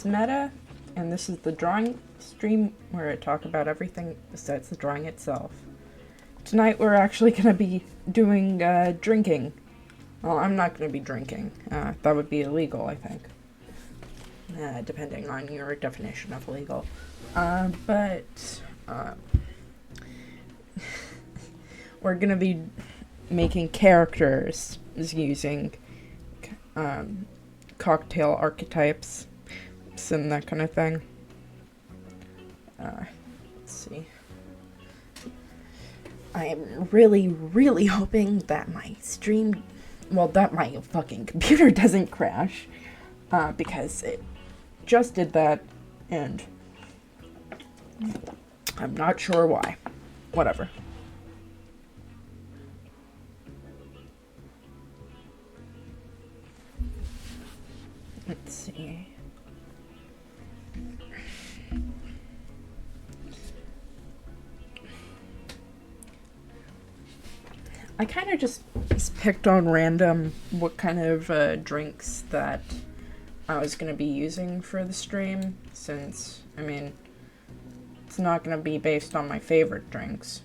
Meta, and this is the drawing stream where I talk about everything besides the drawing itself. Tonight we're actually going to be doing drinking. Well, I'm not going to be drinking. That would be illegal, I think. Depending on your definition of legal. But we're going to be making characters using cocktail archetypes and that kind of thing. Let's see. I am really, really hoping that my stream, that my fucking computer doesn't crash, because it just did that, and I'm not sure why. Whatever. Let's see. I kind of just picked on random what kind of drinks that I was going to be using for the stream, since, I mean, it's not going to be based on my favorite drinks,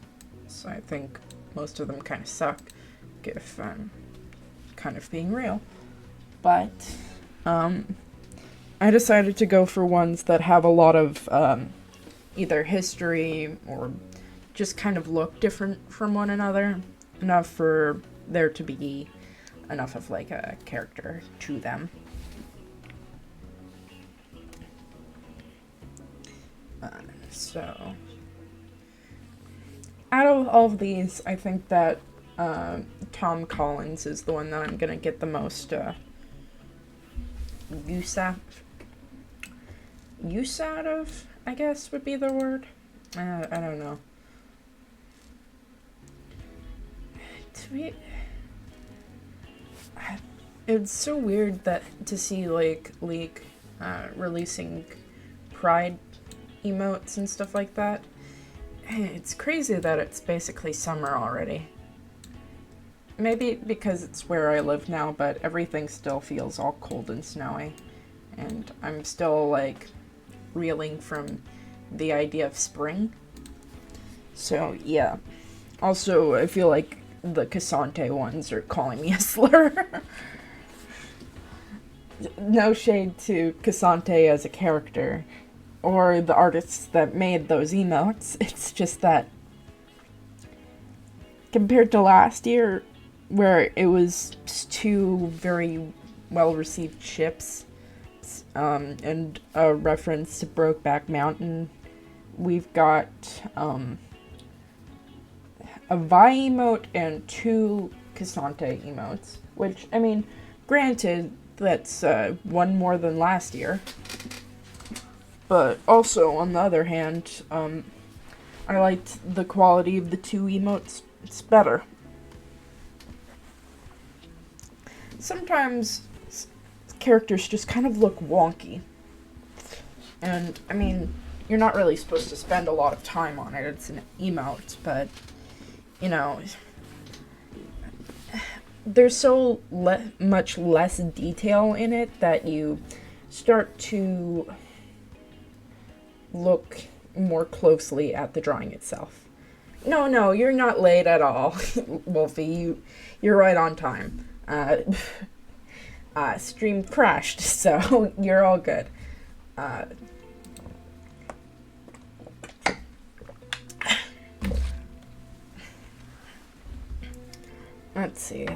so I think most of them kind of suck, if I'm kind of being real. But I decided to go for ones that have a lot of either history or just kind of look different from one another, enough for there to be enough of like a character to them. So out of all of these, I think that Tom Collins is the one that I'm gonna get the most use out of, I guess would be the word. I don't know. It's so weird that to see like League releasing Pride emotes and stuff like that. It's crazy that it's basically summer already. Maybe because it's where I live now, but everything still feels all cold and snowy. And I'm still like reeling from the idea of spring. So yeah. Also, I feel like the Cassante ones are calling me a slur. No shade to Cassante as a character, or the artists that made those emotes. It's just that compared to last year, where it was two very well-received ships, and a reference to Brokeback Mountain, we've got a Vi emote and two Cassante emotes, which, I mean, granted, that's one more than last year. But also, on the other hand, I liked the quality of the two emotes. It's better. Sometimes characters just kind of look wonky. And, I mean, you're not really supposed to spend a lot of time on it. It's an emote, but, you know, there's so much less detail in it that you start to look more closely at the drawing itself. No, you're not late at all, Wolfie. You're right on time. Stream crashed, so you're all good. Let's see.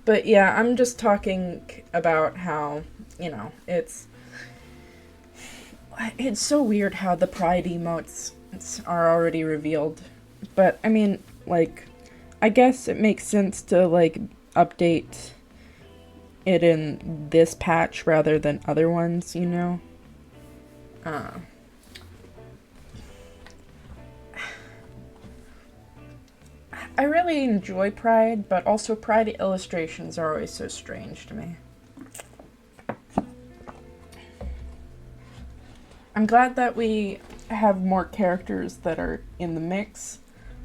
But yeah, I'm just talking about how, you know, it's so weird how the Pride emotes are already revealed. But, I mean, like, I guess it makes sense to, like, update it in this patch rather than other ones, you know? I really enjoy Pride, but also Pride illustrations are always so strange to me. I'm glad that we have more characters that are in the mix.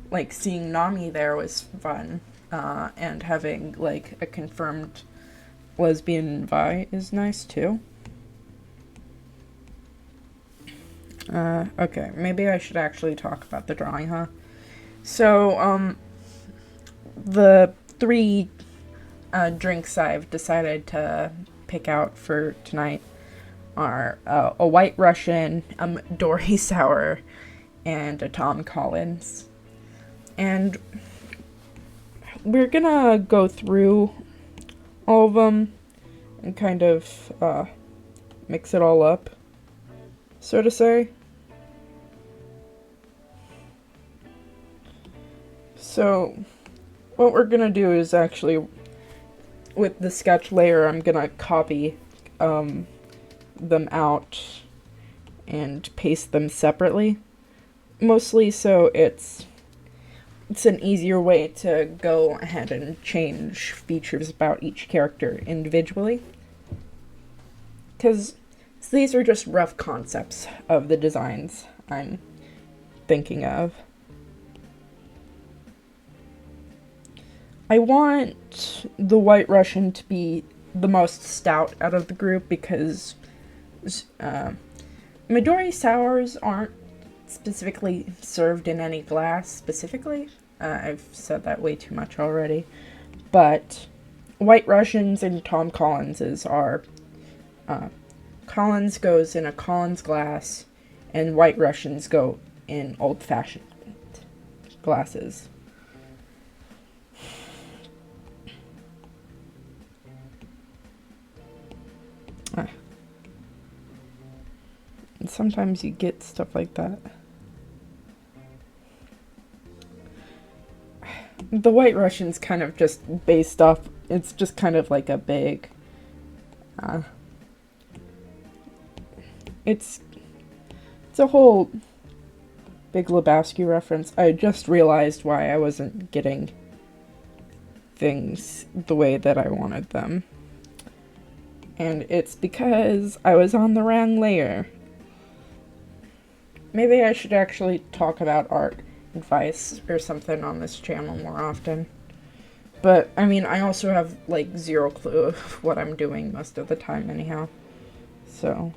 Like, seeing Nami there was fun, and having, like, a confirmed lesbian Vi is nice, too. Okay, maybe I should actually talk about the drawing, huh? So, the three drinks I've decided to pick out for tonight are a White Russian, a Midori Sour, and a Tom Collins. And we're gonna go through all of them and kind of mix it all up, so to say. So, what we're gonna do is actually, with the sketch layer, I'm gonna copy them out and paste them separately. Mostly so it's an easier way to go ahead and change features about each character individually. Because these are just rough concepts of the designs I'm thinking of. I want the White Russian to be the most stout out of the group because Midori Sours aren't specifically served in any glass specifically. I've said that way too much already. But White Russians and Tom Collinses are... Collins goes in a Collins glass, and White Russians go in old-fashioned glasses. And sometimes you get stuff like that. The White Russian's kind of just based off, it's just kind of like a big, it's a whole Big Lebowski reference. I just realized why I wasn't getting things the way that I wanted them. And it's because I was on the wrong layer. Maybe I should actually talk about art advice or something on this channel more often. But, I mean, I also have, like, zero clue of what I'm doing most of the time anyhow. So...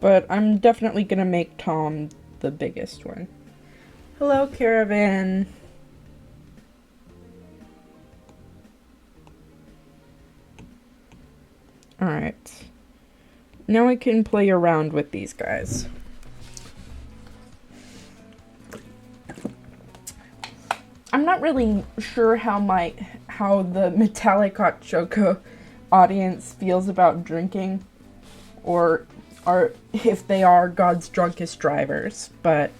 but I'm definitely gonna make Tom the biggest one. Hello, Caravan! Alright. Now I can play around with these guys. I'm not really sure how the Metallic Hot Choco audience feels about drinking, or if they are God's drunkest drivers, but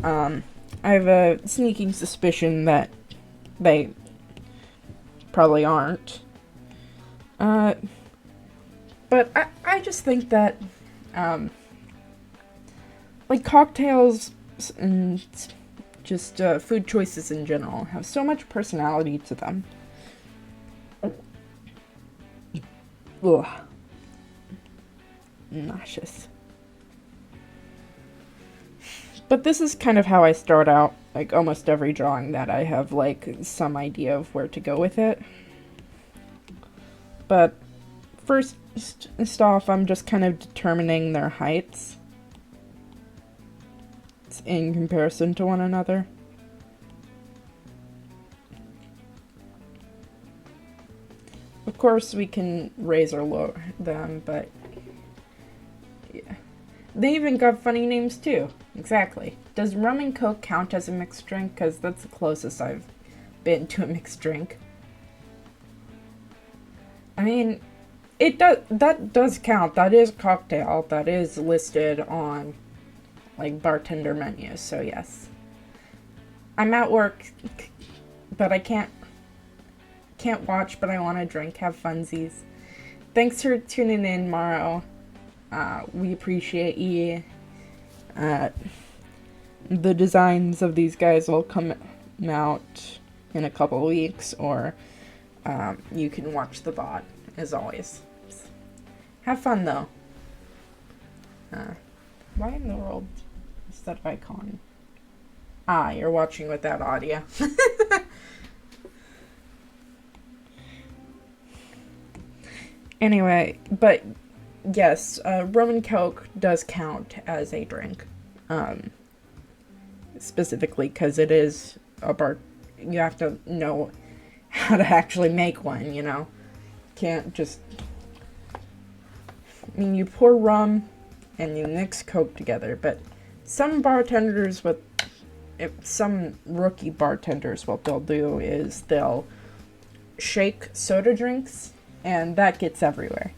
I have a sneaking suspicion that they probably aren't. But I just think that, like, cocktails and just food choices in general have so much personality to them. Ugh. Nauseous. But this is kind of how I start out, like, almost every drawing, that I have, like, some idea of where to go with it. But first off, I'm just kind of determining their heights in comparison to one another. Of course, we can raise or lower them, but yeah. They even got funny names too. Exactly. Does rum and coke count as a mixed drink? Because that's the closest I've been to a mixed drink. I mean, that does count. That is a cocktail. That is listed on, like, bartender menus, so yes. I'm at work, but I can't watch, but I want to drink, have funsies. Thanks for tuning in, Morrow. We appreciate you. The designs of these guys will come out in a couple weeks, or you can watch the VOD, as always. Have fun, though. Why in the world is that icon? Ah, you're watching without audio. Anyway, but yes, rum and coke does count as a drink. Um, Specifically because it is a bar. You have to know how to actually make one, you know? Can't just. I mean, you pour rum and you mix coke together, but some bartenders with. If some rookie bartenders, what they'll do is they'll shake soda drinks, and that gets everywhere.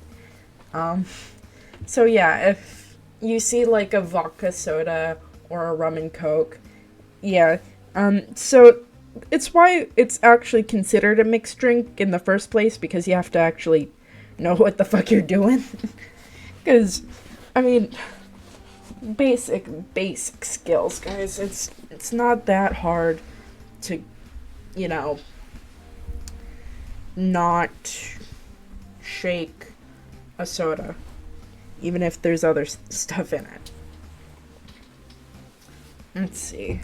So yeah, if you see like a vodka soda or a rum and coke, yeah. So it's why it's actually considered a mixed drink in the first place, because you have to actually know what the fuck you're doing. Because, I mean, basic skills, guys. It's not that hard to, you know, not shake a soda, even if there's other stuff in it. Let's see.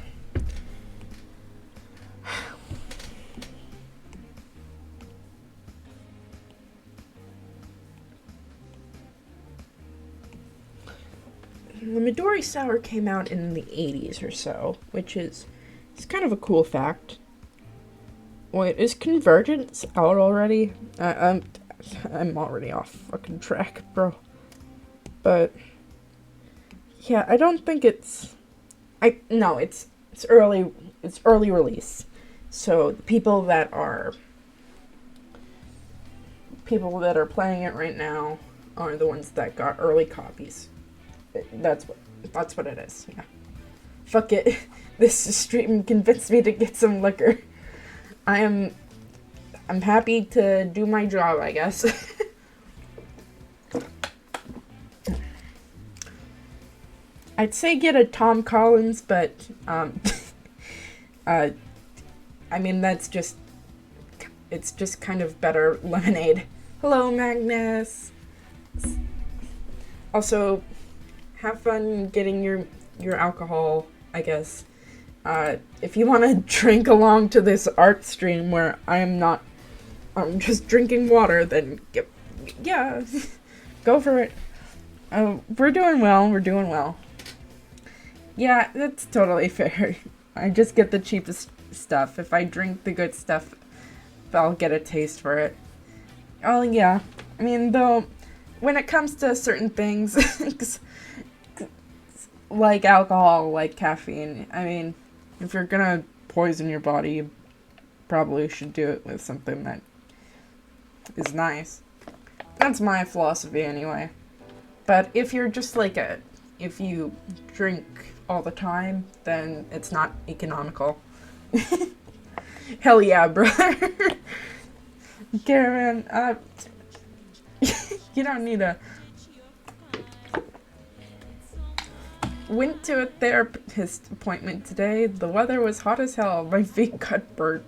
The Midori Sour came out in the 80s or so, which is it's kind of a cool fact. Wait, is Convergence out already? I'm already off fucking track, bro. But yeah, I don't think it's it's early release. So the people that are playing it right now are the ones that got early copies. That's what it is. Yeah. Fuck it. This stream convinced me to get some liquor. I'm happy to do my job, I guess. I'd say get a Tom Collins, but I mean it's just kind of better lemonade. Hello, Magnus. Also, have fun getting your alcohol, I guess. If you want to drink along to this art stream where I'm just drinking water, then yeah, go for it. We're doing well. Yeah, that's totally fair. I just get the cheapest stuff. If I drink the good stuff, I'll get a taste for it. Oh yeah, I mean, though, when it comes to certain things, like alcohol, like caffeine, I mean, if you're gonna poison your body, you probably should do it with something that is nice. That's my philosophy anyway. But if you're just if you drink all the time, then it's not economical. Hell yeah, brother. Caravan, you don't need a... Went to a therapist appointment today. The weather was hot as hell. My feet got burnt.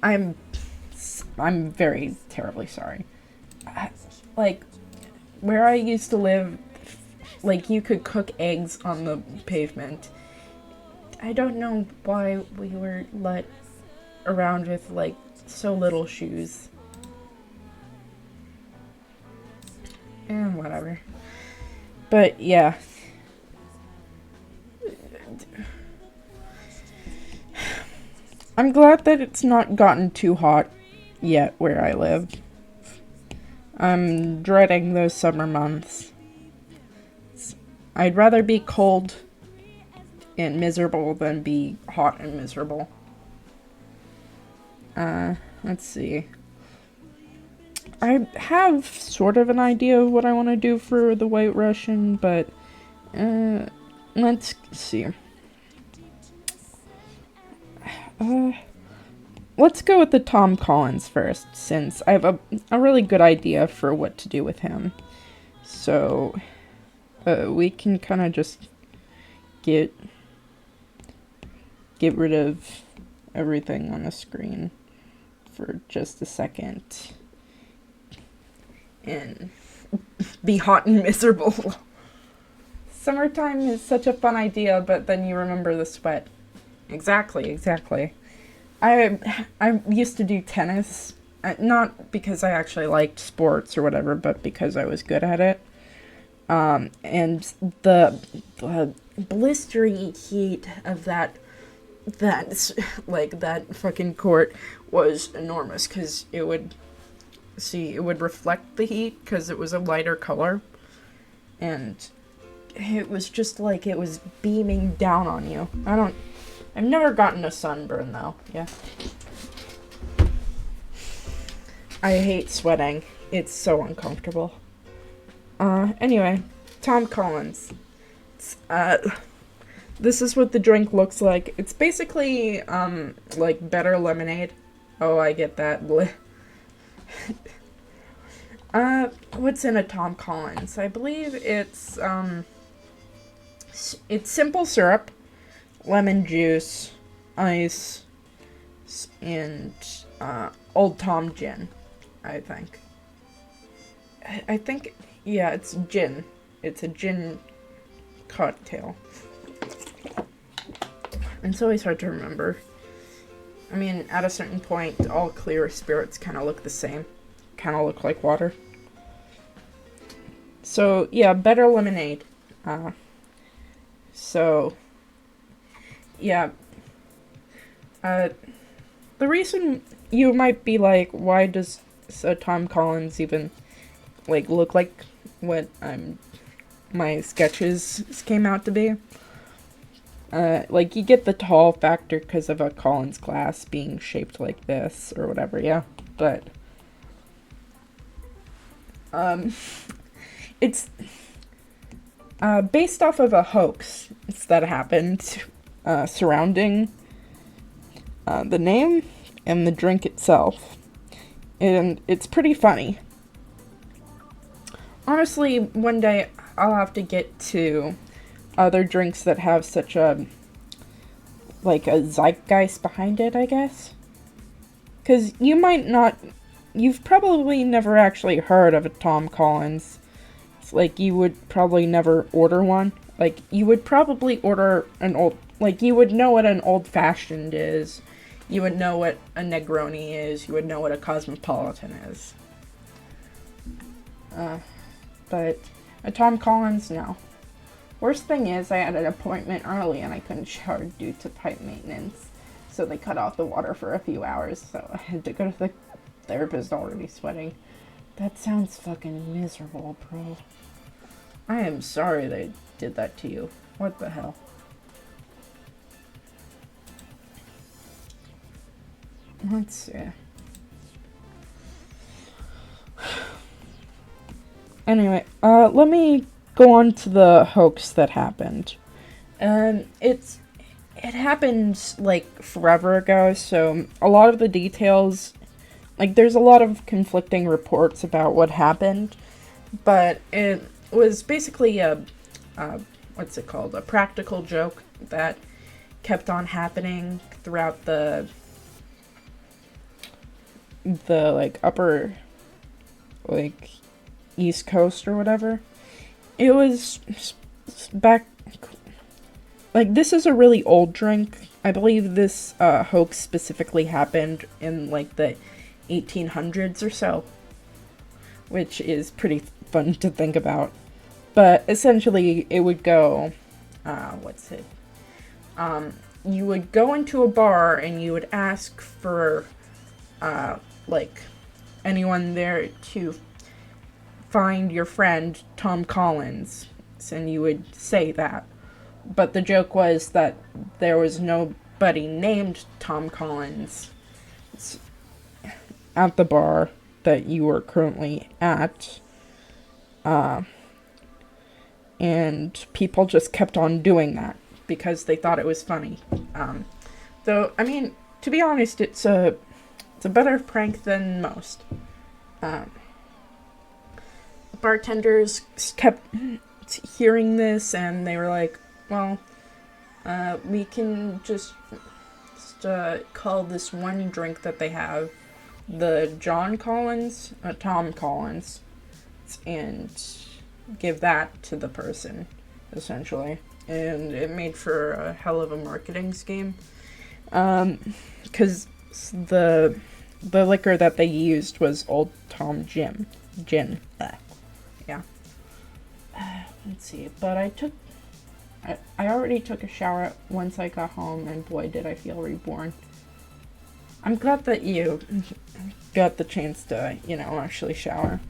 I'm very terribly sorry. Where I used to live, you could cook eggs on the pavement. I don't know why we were let around with, so little shoes. And whatever. But, yeah. I'm glad that it's not gotten too hot yet where I live. I'm dreading those summer months. I'd rather be cold and miserable than be hot and miserable. Let's see. I have sort of an idea of what I want to do for the White Russian, but let's see. Let's go with the Tom Collins first, since I have a really good idea for what to do with him. So, we can kind of just get rid of everything on the screen for just a second. And be hot and miserable. Summertime is such a fun idea, but then you remember the sweat. Exactly. I used to do tennis, not because I actually liked sports or whatever, but because I was good at it. And the blistering heat of that fucking court was enormous because it would reflect the heat because it was a lighter color, and it was just like it was beaming down on you. I've never gotten a sunburn though. Yeah. I hate sweating. It's so uncomfortable. Anyway, Tom Collins. This is what the drink looks like. It's basically, like better lemonade. Oh, I get that. What's in a Tom Collins? I believe it's simple syrup, lemon juice, ice, and, Old Tom gin, I think. I think, yeah, it's gin. It's a gin cocktail. It's always hard to remember. I mean, at a certain point, all clear spirits kind of look the same. Kind of look like water. So, yeah, better lemonade. So, yeah. The reason you might be like, why does Tom Collins even, like, look like what my sketches came out to be? Like, you get the tall factor because of a Collins glass being shaped like this, or whatever, yeah. But, it's, based off of a hoax that happened, surrounding, the name and the drink itself. And it's pretty funny. Honestly, one day I'll have to get to other drinks that have such a zeitgeist behind it, I guess. Because you've probably never actually heard of a Tom Collins. It's like, you would probably never order one. Like, you would probably order you would know what an old-fashioned is. You would know what a Negroni is. You would know what a Cosmopolitan is. But a Tom Collins, no. Worst thing is, I had an appointment early and I couldn't shower due to pipe maintenance. So they cut off the water for a few hours, so I had to go to the therapist already sweating. That sounds fucking miserable, bro. I am sorry they did that to you. What the hell? Let's see. Anyway, let me go on to the hoax that happened. It happened, like, forever ago, so a lot of the details, like, there's a lot of conflicting reports about what happened, but it was basically a practical joke that kept on happening throughout the upper, East Coast or whatever. It was back, this is a really old drink. I believe this hoax specifically happened in, the 1800s or so, which is pretty fun to think about. But essentially, it would go, you would go into a bar and you would ask for, anyone there to find your friend Tom Collins, and you would say that. But the joke was that there was nobody named Tom Collins at the bar that you were currently at. And people just kept on doing that because they thought it was funny. Though, I mean, to be honest, it's a better prank than most. Bartenders kept hearing this and they were like, well, we can just call this one drink that they have the Tom Collins, and give that to the person essentially. And it made for a hell of a marketing scheme. Because the liquor that they used was Old Tom Gin. Yeah. Let's see. But I already took a shower once I got home, and boy, did I feel reborn. I'm glad that you got the chance to, actually shower.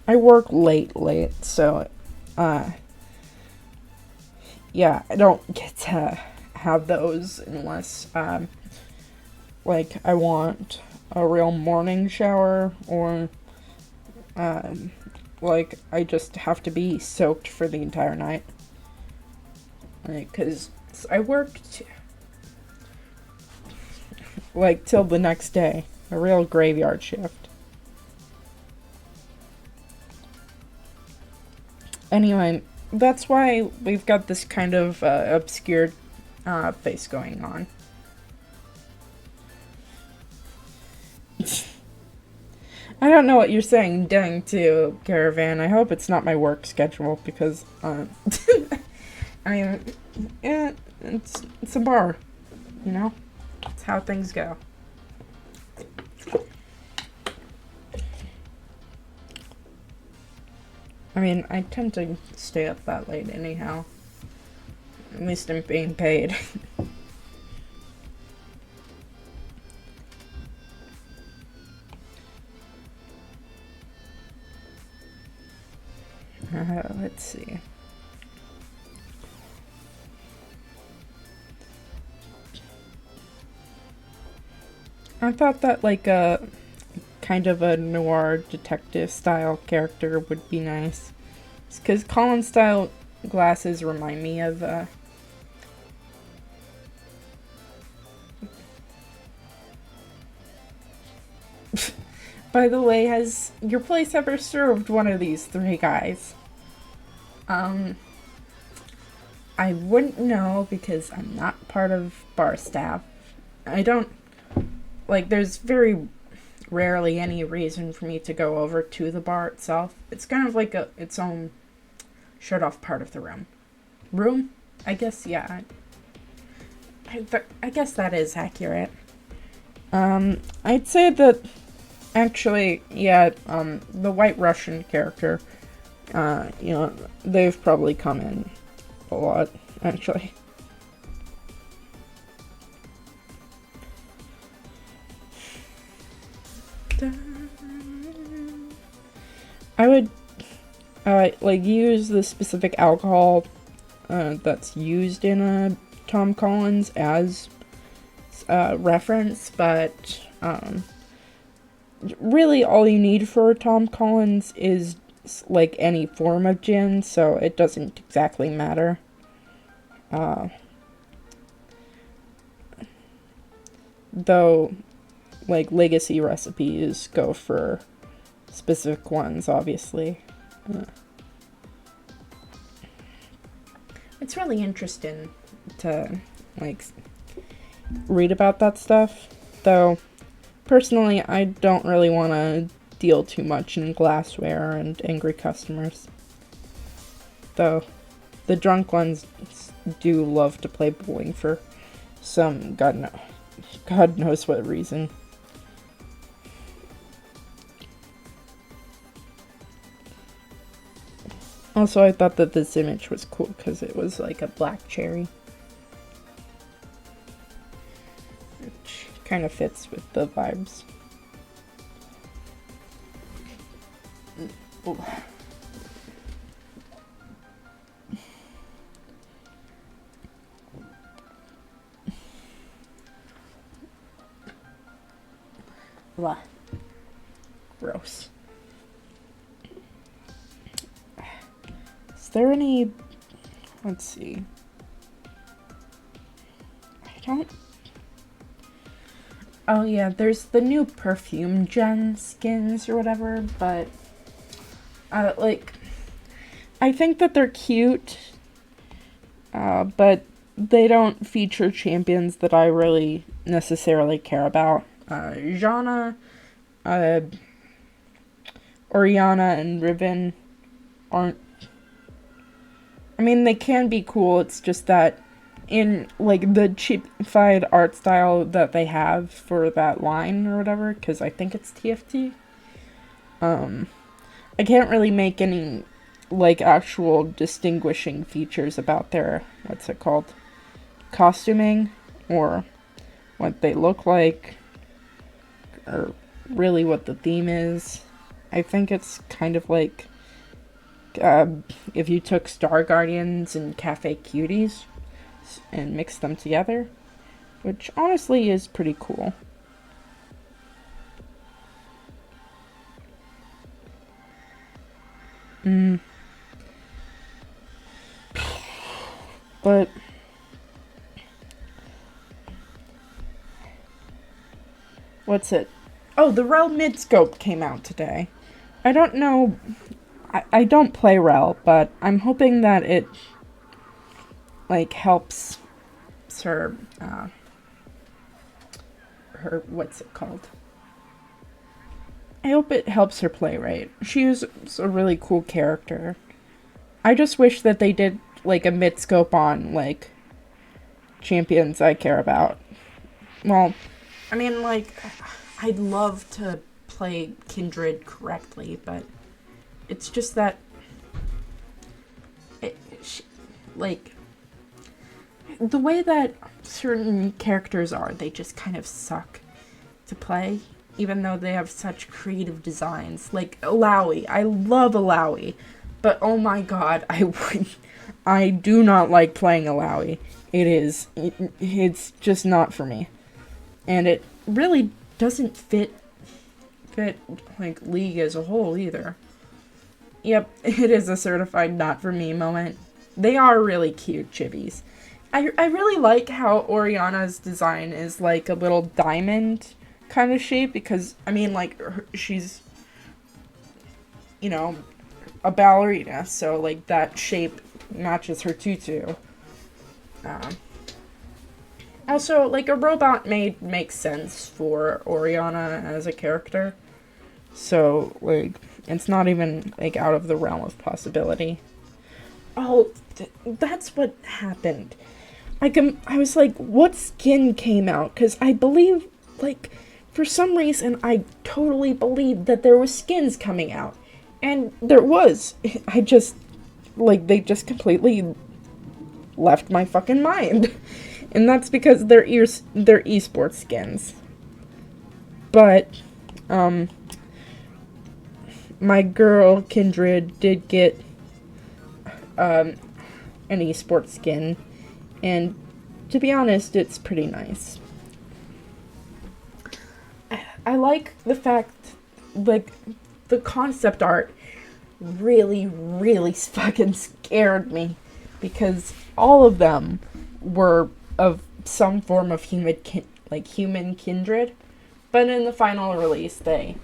I work late, so, yeah, I don't get to have those unless, I want a real morning shower, or, I just have to be soaked for the entire night. Because I worked, till the next day. A real graveyard shift. Anyway, that's why we've got this kind of obscured face going on. I don't know what you're saying, dang, to Caravan. I hope it's not my work schedule, because, I mean, it's a bar, That's how things go. I mean, I tend to stay up that late anyhow. At least I'm being paid. Let's see. I thought that, a kind of a noir detective style character would be nice. Because Colin style glasses remind me of, By the way, has your place ever served one of these three guys? I wouldn't know because I'm not part of bar staff. I don't, there's very rarely any reason for me to go over to the bar itself. It's kind of like its own shut off part of the room. I guess, yeah. I guess that is accurate. I'd say that actually, yeah, the White Russian character, they've probably come in a lot, actually. I would, use the specific alcohol, that's used in, Tom Collins as, reference, but, really all you need for Tom Collins is, any form of gin, so it doesn't exactly matter. Though, legacy recipes go for specific ones, obviously. It's really interesting to, read about that stuff, though personally I don't really want to deal too much in glassware and angry customers. Though the drunk ones do love to play bowling for some God knows what reason. Also, I thought that this image was cool because it was a black cherry. Which kind of fits with the vibes. Oh. Blah. Gross. Is there any... Let's see. I don't... Oh yeah, there's the new perfume gen skins or whatever, but... I think that they're cute, but they don't feature champions that I really necessarily care about. Janna, Orianna, and Riven aren't... I mean, they can be cool, it's just that in, like, the cheapified art style that they have for that line or whatever, because I think it's TFT, I can't really make any, like, actual distinguishing features about their, what's it called, costuming, or what they look like, or really what the theme is. I think it's kind of like, if you took Star Guardians and Cafe Cuties and mixed them together, which honestly is pretty cool. But what's it? Oh, the Rel Midscope came out today. I don't know. I don't play Rel, but I'm hoping that it, like, helps her, what's it called? I hope it helps her play right. She is a really cool character. I just wish that they did, like, a Midscope on, like, champions I care about. Well, I mean, like, I'd love to play Kindred correctly, but it's just that, like, the way that certain characters are, they just kind of suck to play, even though they have such creative designs. Like, Illaoi. I love Illaoi, but oh my god, I do not like playing Illaoi. It's just not for me. And it really doesn't fit, like, League as a whole, either. Yep, it is a certified not for me moment. They are really cute chibis. I really like how Orianna's design is like a little diamond kind of shape, because, I mean, like, she's, you know, a ballerina, so, like, that shape matches her tutu. Also, like, a robot maid makes sense for Orianna as a character, so, like, it's not even, like, out of the realm of possibility. Oh, that's what happened. I was like, what skin came out? Because I believe, like, for some reason, I totally believed that there was skins coming out. And there was. I just, like, they just completely left my fucking mind. And that's because they're esports skins. But, my girl, Kindred, did get, an esports skin. And, to be honest, it's pretty nice. I like the fact, like, the concept art really, really fucking scared me. Because all of them were of some form of human kindred. But in the final release, they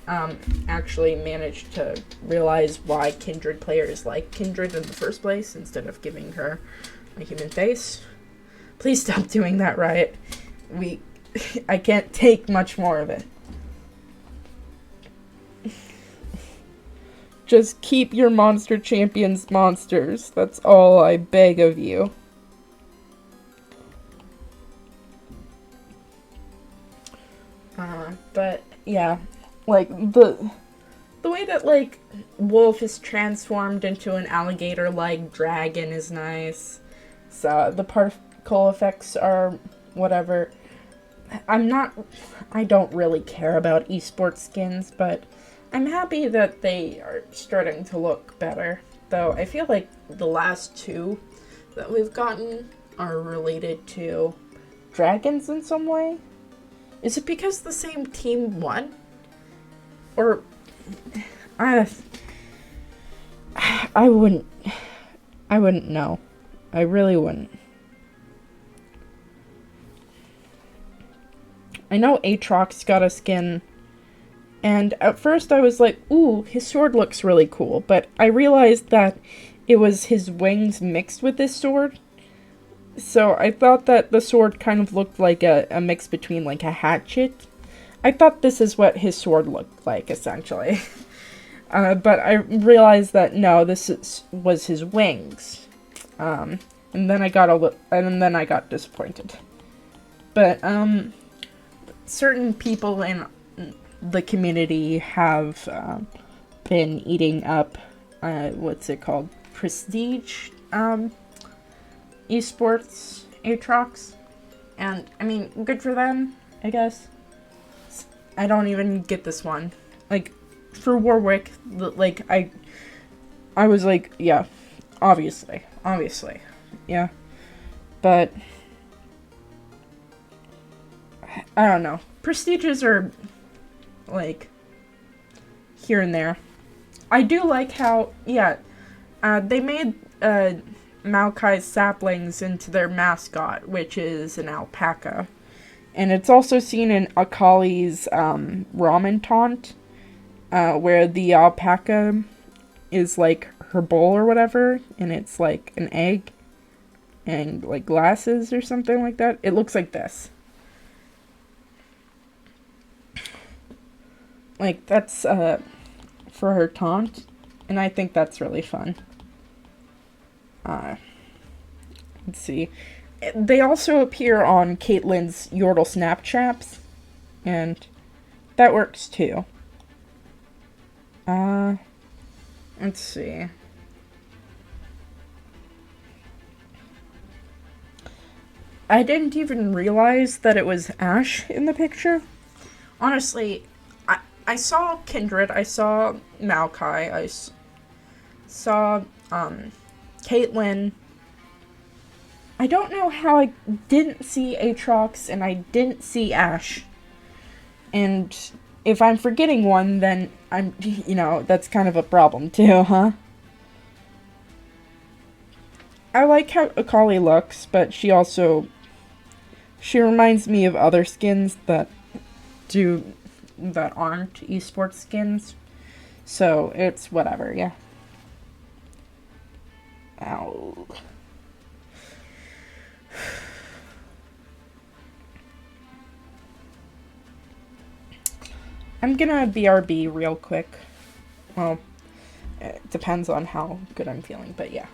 actually managed to realize why Kindred players like Kindred in the first place, instead of giving her a human face. Please stop doing that, Riot. I can't take much more of it. Just keep your monster champions monsters. That's all I beg of you. But yeah, like the way that, like, Wolf is transformed into an alligator-like dragon is nice. So the particle effects are whatever. I don't really care about esports skins, but I'm happy that they are starting to look better. Though I feel like the last two that we've gotten are related to dragons in some way. Is it because the same team won? Or I wouldn't know. I really wouldn't. I know Aatrox got a skin, and at first I was like, ooh, his sword looks really cool, but I realized that it was his wings mixed with his sword. So I thought that the sword kind of looked like a mix between, like, a hatchet. I thought this is what his sword looked like, essentially. But I realized that no, was his wings. And then I got and then I got disappointed. But certain people in the community have been eating up what's it called? Prestige esports Aatrox. And I mean, good for them, I guess. I don't even get this one. Like, for Warwick, like, I was like, yeah, obviously, yeah. But, I don't know. Prestiges are, like, here and there. I do like how, yeah, they made, Maokai's saplings into their mascot, which is an alpaca. And it's also seen in Akali's ramen taunt, where the alpaca is like her bowl or whatever, and it's like an egg and like glasses or something like that. It looks like this. Like, that's for her taunt, and I think that's really fun. Let's see. They also appear on Caitlyn's Yordle Snapchaps, and that works too. Let's see. I didn't even realize that it was Ash in the picture. Honestly, I saw Kindred, I saw Maokai, I saw, Caitlyn. I don't know how I didn't see Aatrox and I didn't see Ash. And if I'm forgetting one, then I'm, that's kind of a problem too, huh? I like how Akali looks, but she reminds me of other skins that aren't esports skins. So it's whatever, yeah. Ow. I'm gonna BRB real quick. Well, it depends on how good I'm feeling, but yeah.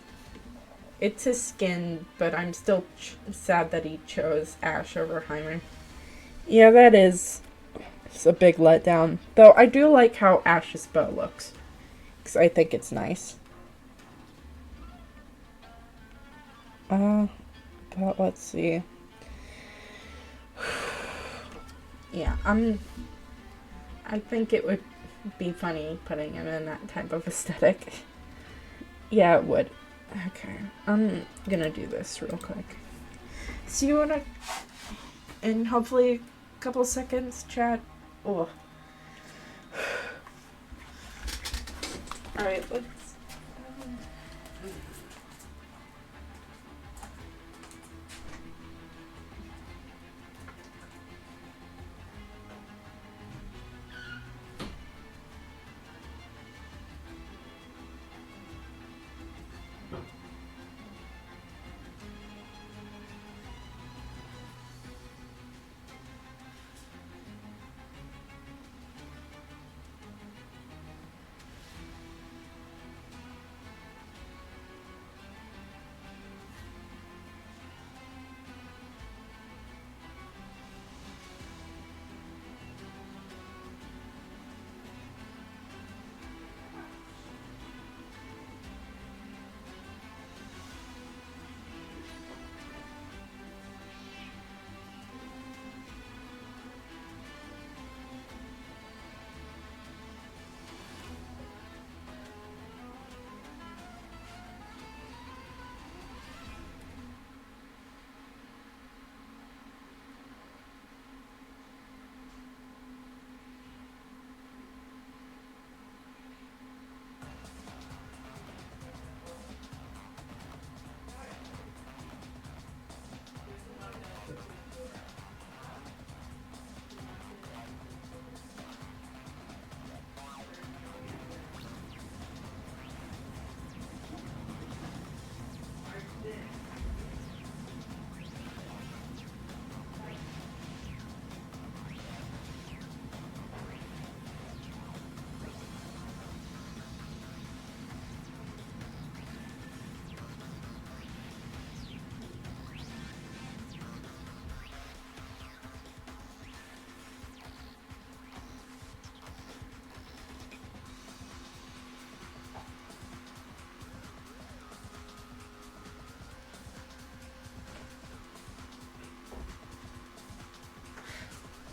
It's his skin, but I'm still sad that he chose Ash over Heimer. Yeah, that is a big letdown. Though I do like how Ash's bow looks, because I think it's nice. But let's see. Yeah, I think it would be funny putting him in that type of aesthetic. Yeah, it would. Okay, I'm gonna do this real quick. See you in hopefully a couple seconds, chat. Oh. Alright, let's...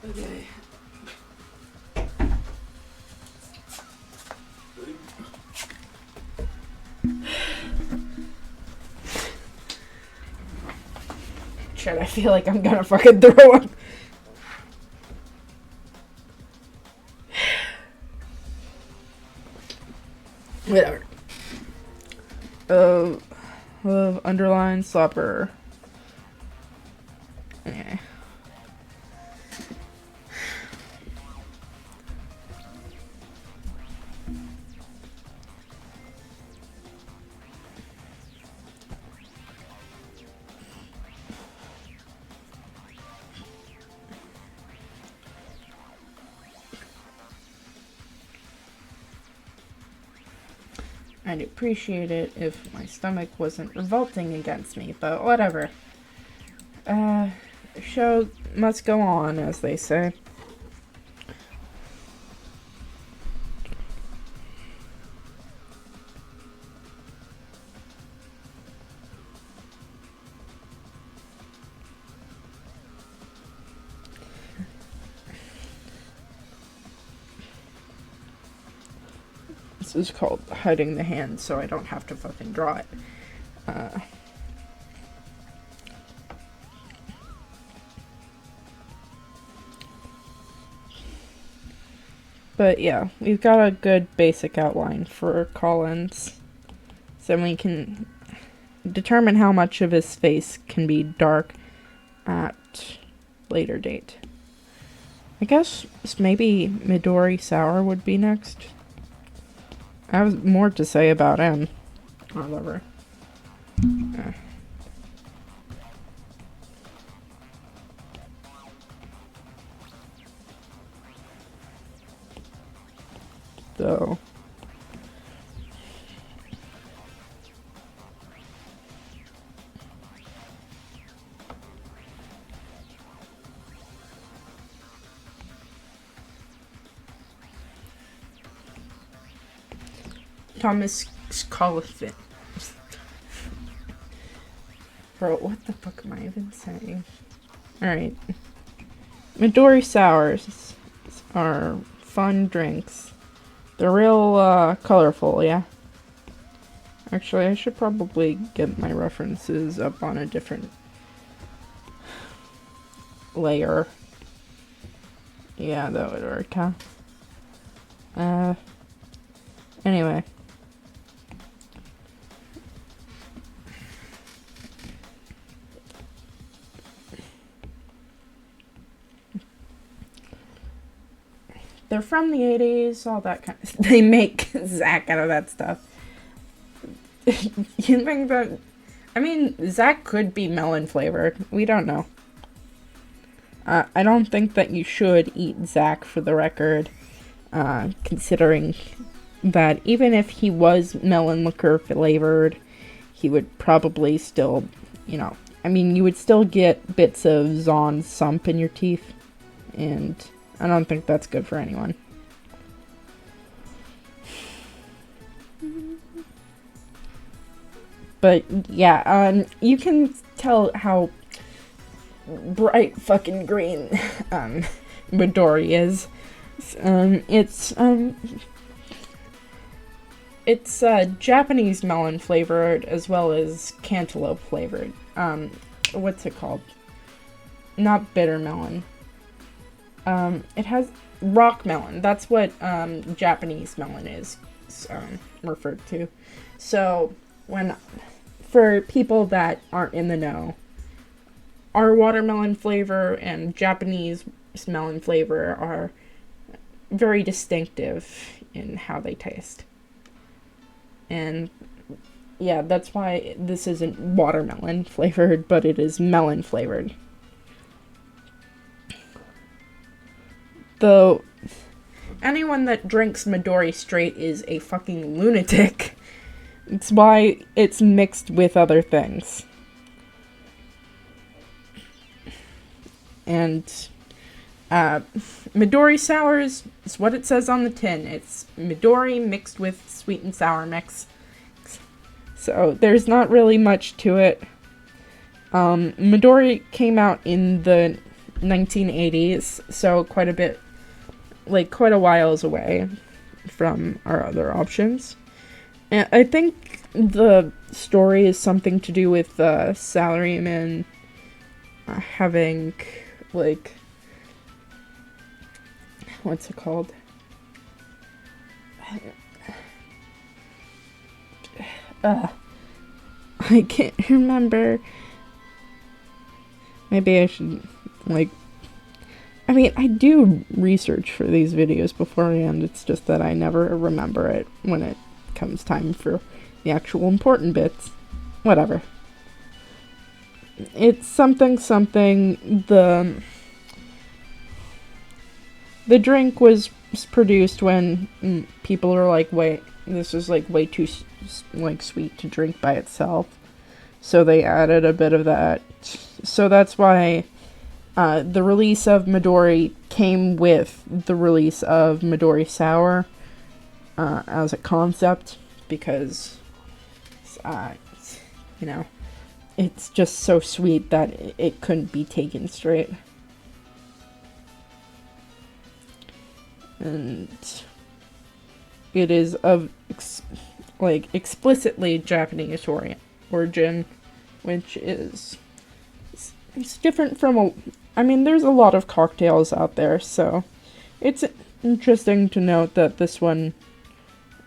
Okay. Shit, I feel like I'm gonna fucking throw up. Whatever. Underline slopper. Okay. I'd appreciate it if my stomach wasn't revolting against me, but whatever. Show must go on, as they say. This is called hiding the hand, so I don't have to fucking draw it. But yeah, we've got a good basic outline for Collins. So we can determine how much of his face can be dark at later date. I guess maybe Midori Sour would be next. I have more to say about him. However. So. Thomas Collison. Bro, what the fuck am I even saying? Alright. Midori Sours are fun drinks. They're real, colorful, yeah? Actually, I should probably get my references up on a different layer. Yeah, that would work, huh? Anyway. They're from the 80s, all that kind of stuff. They make Zach out of that stuff. You think that... I mean, Zach could be melon flavored. We don't know. I don't think that you should eat Zach, for the record. Considering that even if he was melon liquor flavored, he would probably still, you know... I mean, you would still get bits of Zahn's sump in your teeth. And... I don't think that's good for anyone. But yeah, you can tell how bright fucking green Midori is. It's Japanese melon flavored as well as cantaloupe flavored. What's it called? Not bitter melon. It has rock melon. That's what Japanese melon is referred to. So, for people that aren't in the know, our watermelon flavor and Japanese melon flavor are very distinctive in how they taste. And yeah, that's why this isn't watermelon flavored, but it is melon flavored. Though, anyone that drinks Midori straight is a fucking lunatic. It's why it's mixed with other things. And, Midori Sours is what it says on the tin. It's Midori mixed with sweet and sour mix. So, there's not really much to it. Midori came out in the 1980s, so quite a bit, like quite a whiles away from our other options. And I think the story is something to do with the salaryman having, like, what's it called? I can't remember. Maybe I should, like, I mean, I do research for these videos beforehand, it's just that I never remember it when it comes time for the actual important bits. Whatever. It's something, the drink was produced when people are like, wait, this is like way too like sweet to drink by itself. So they added a bit of that. So that's why the release of Midori came with the release of Midori Sour as a concept, because, you know, it's just so sweet that it couldn't be taken straight. And it is of explicitly Japanese origin, which is, it's different from I mean, there's a lot of cocktails out there, so it's interesting to note that this one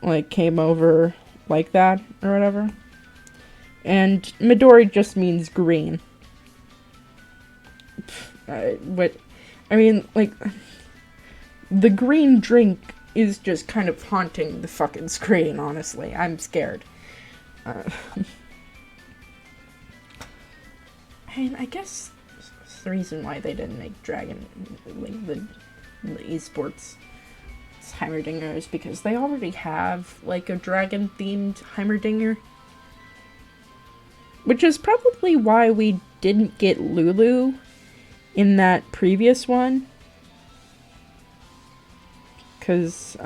like came over like that or whatever. And Midori just means green. But I mean, like, the green drink is just kind of haunting the fucking screen, honestly. I'm scared. And I guess the reason why they didn't make Dragon, like, the esports Heimerdinger is because they already have, like, a dragon-themed Heimerdinger. Which is probably why we didn't get Lulu in that previous one. Because,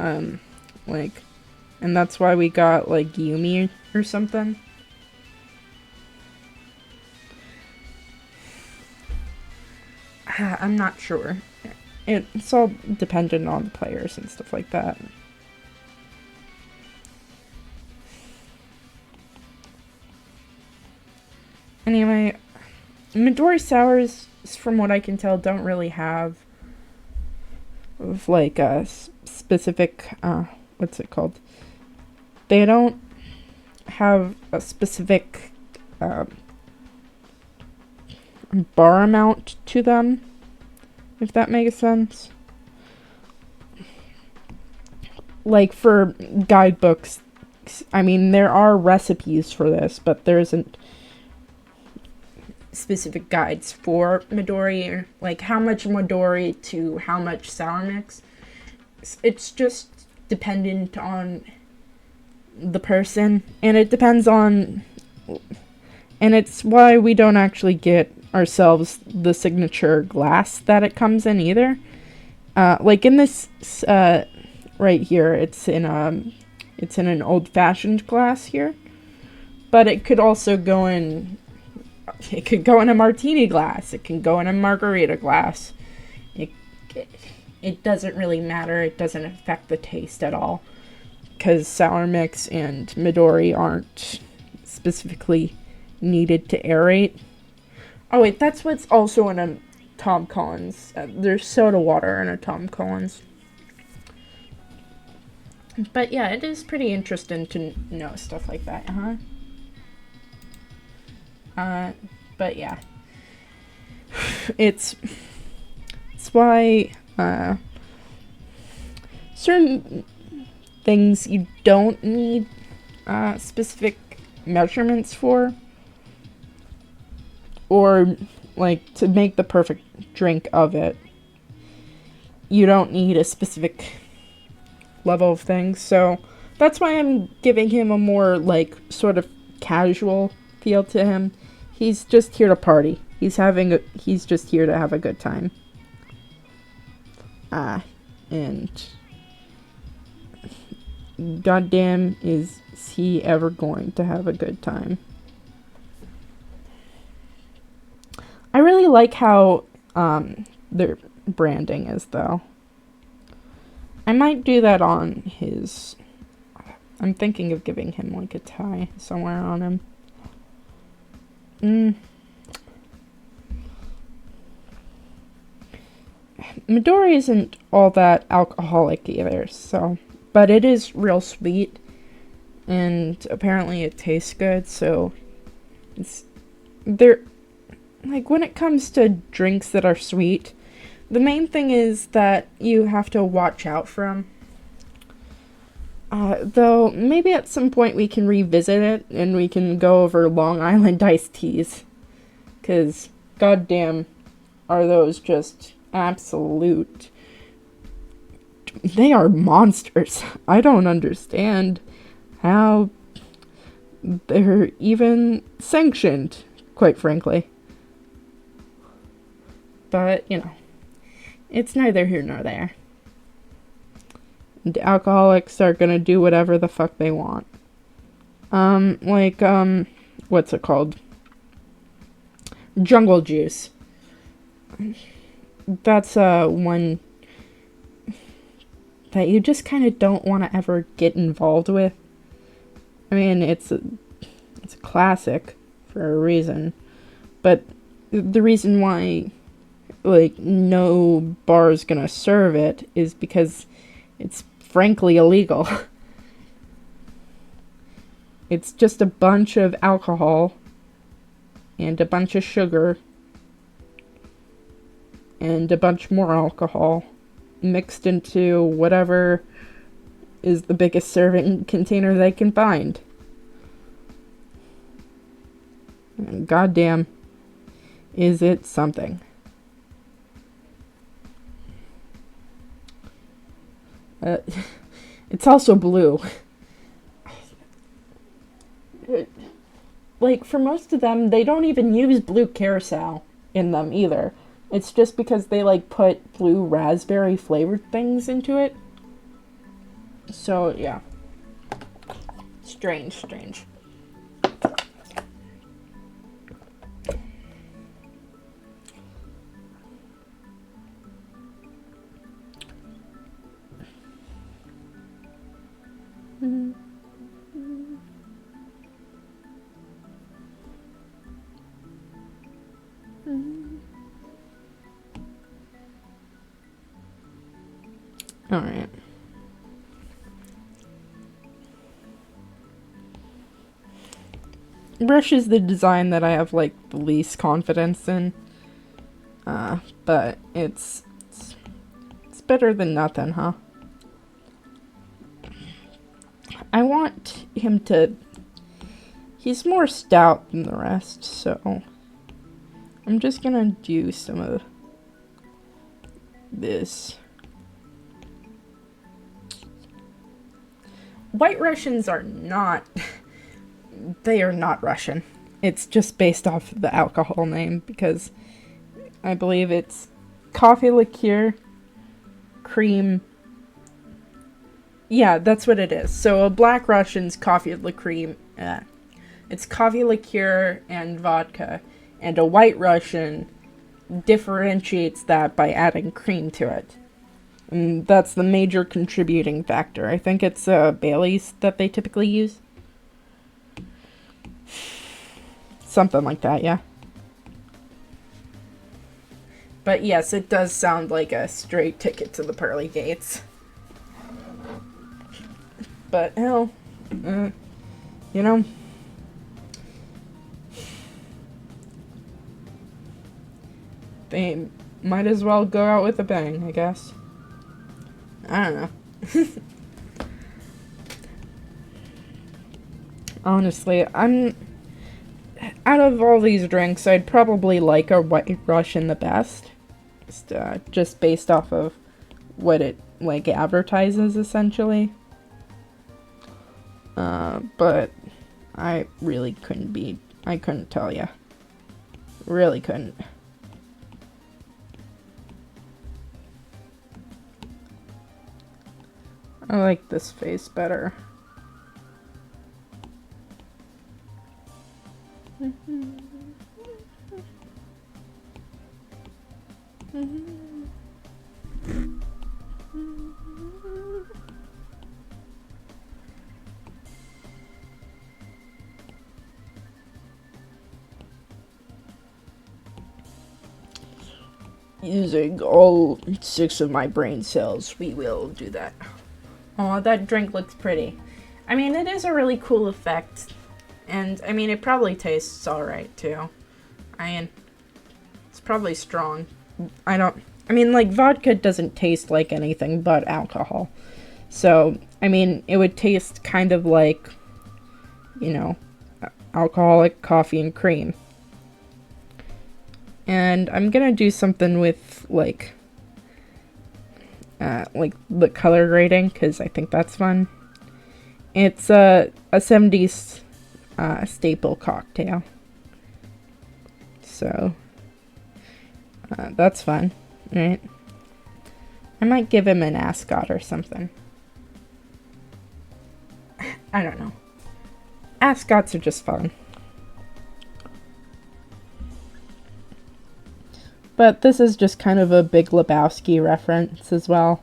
like, and that's why we got, like, Yumi or something. I'm not sure. It's all dependent on the players and stuff like that. Anyway, Midori Sours, from what I can tell, don't really have like a specific, what's it called? They don't have a specific bar amount to them, if that makes sense. Like for guidebooks, I mean, there are recipes for this, but there isn't specific guides for Midori, or like how much Midori to how much sour mix. It's just dependent on the person, and it depends on, and it's why we don't actually get ourselves the signature glass that it comes in either. Like in this right here, it's in an old-fashioned glass here, but it could also go in. It could go in a martini glass. It can go in a margarita glass. It doesn't really matter. It doesn't affect the taste at all, because sour mix and Midori aren't specifically needed to aerate. Oh wait, that's what's also in a Tom Collins. There's soda water in a Tom Collins. But yeah, it is pretty interesting to know stuff like that, but yeah. It's why, certain things you don't need, specific measurements for, or, like, to make the perfect drink of it. You don't need a specific level of things, so that's why I'm giving him a more, like, sort of casual feel to him. He's just here to party. He's just here to have a good time. And goddamn, is he ever going to have a good time. I really like how their branding is, though. I might do that on his... I'm thinking of giving him, like, a tie somewhere on him. Midori isn't all that alcoholic either, so... But it is real sweet, and apparently it tastes good, so... It's... There... Like, when it comes to drinks that are sweet, the main thing is that you have to watch out for them. Though, maybe at some point we can revisit it, and we can go over Long Island iced teas. Because, goddamn, are those just absolute... They are monsters. I don't understand how they're even sanctioned, quite frankly. But, you know, it's neither here nor there. And alcoholics are gonna do whatever the fuck they want. What's it called? Jungle Juice. That's, one that you just kind of don't want to ever get involved with. I mean, it's a classic for a reason. But the reason why, like, no bar's gonna serve it is because it's frankly illegal. It's just a bunch of alcohol and a bunch of sugar and a bunch more alcohol mixed into whatever is the biggest serving container they can find. And goddamn, is it something. It's also blue. Like, for most of them, they don't even use blue carousel in them either. It's just because they, like, put blue raspberry flavored things into it. So, yeah. Strange. Alright. Brush is the design that I have, like, the least confidence in. But it's better than nothing, huh? I want him to... He's more stout than the rest, so... I'm just gonna do some of this. White Russians are not... They are not Russian. It's just based off the alcohol name, because I believe it's coffee liqueur, cream... Yeah, that's what it is. So a Black Russian's coffee liqueur... It's coffee liqueur and vodka. And a White Russian differentiates that by adding cream to it. And that's the major contributing factor. I think it's Bailey's that they typically use. Something like that, yeah. But yes, it does sound like a straight ticket to the pearly gates. But, hell, you know... They might as well go out with a bang, I guess. I don't know. Honestly, out of all these drinks, I'd probably like a White Russian the best. Just based off of what it, like, advertises, essentially. But I really I couldn't tell you. Really couldn't. I like this face better. Mm-hmm. Using all 6 of my brain cells, we will do that. Oh, that drink looks pretty. I mean, it is a really cool effect. And, I mean, it probably tastes alright, too. I mean, it's probably strong. I mean, like, vodka doesn't taste like anything but alcohol. So, I mean, it would taste kind of like, you know, alcoholic coffee and cream. And I'm gonna do something with, like the color grading, because I think that's fun. It's a 70s staple cocktail. So, that's fun, right? I might give him an ascot or something. I don't know. Ascots are just fun. But this is just kind of a Big Lebowski reference as well.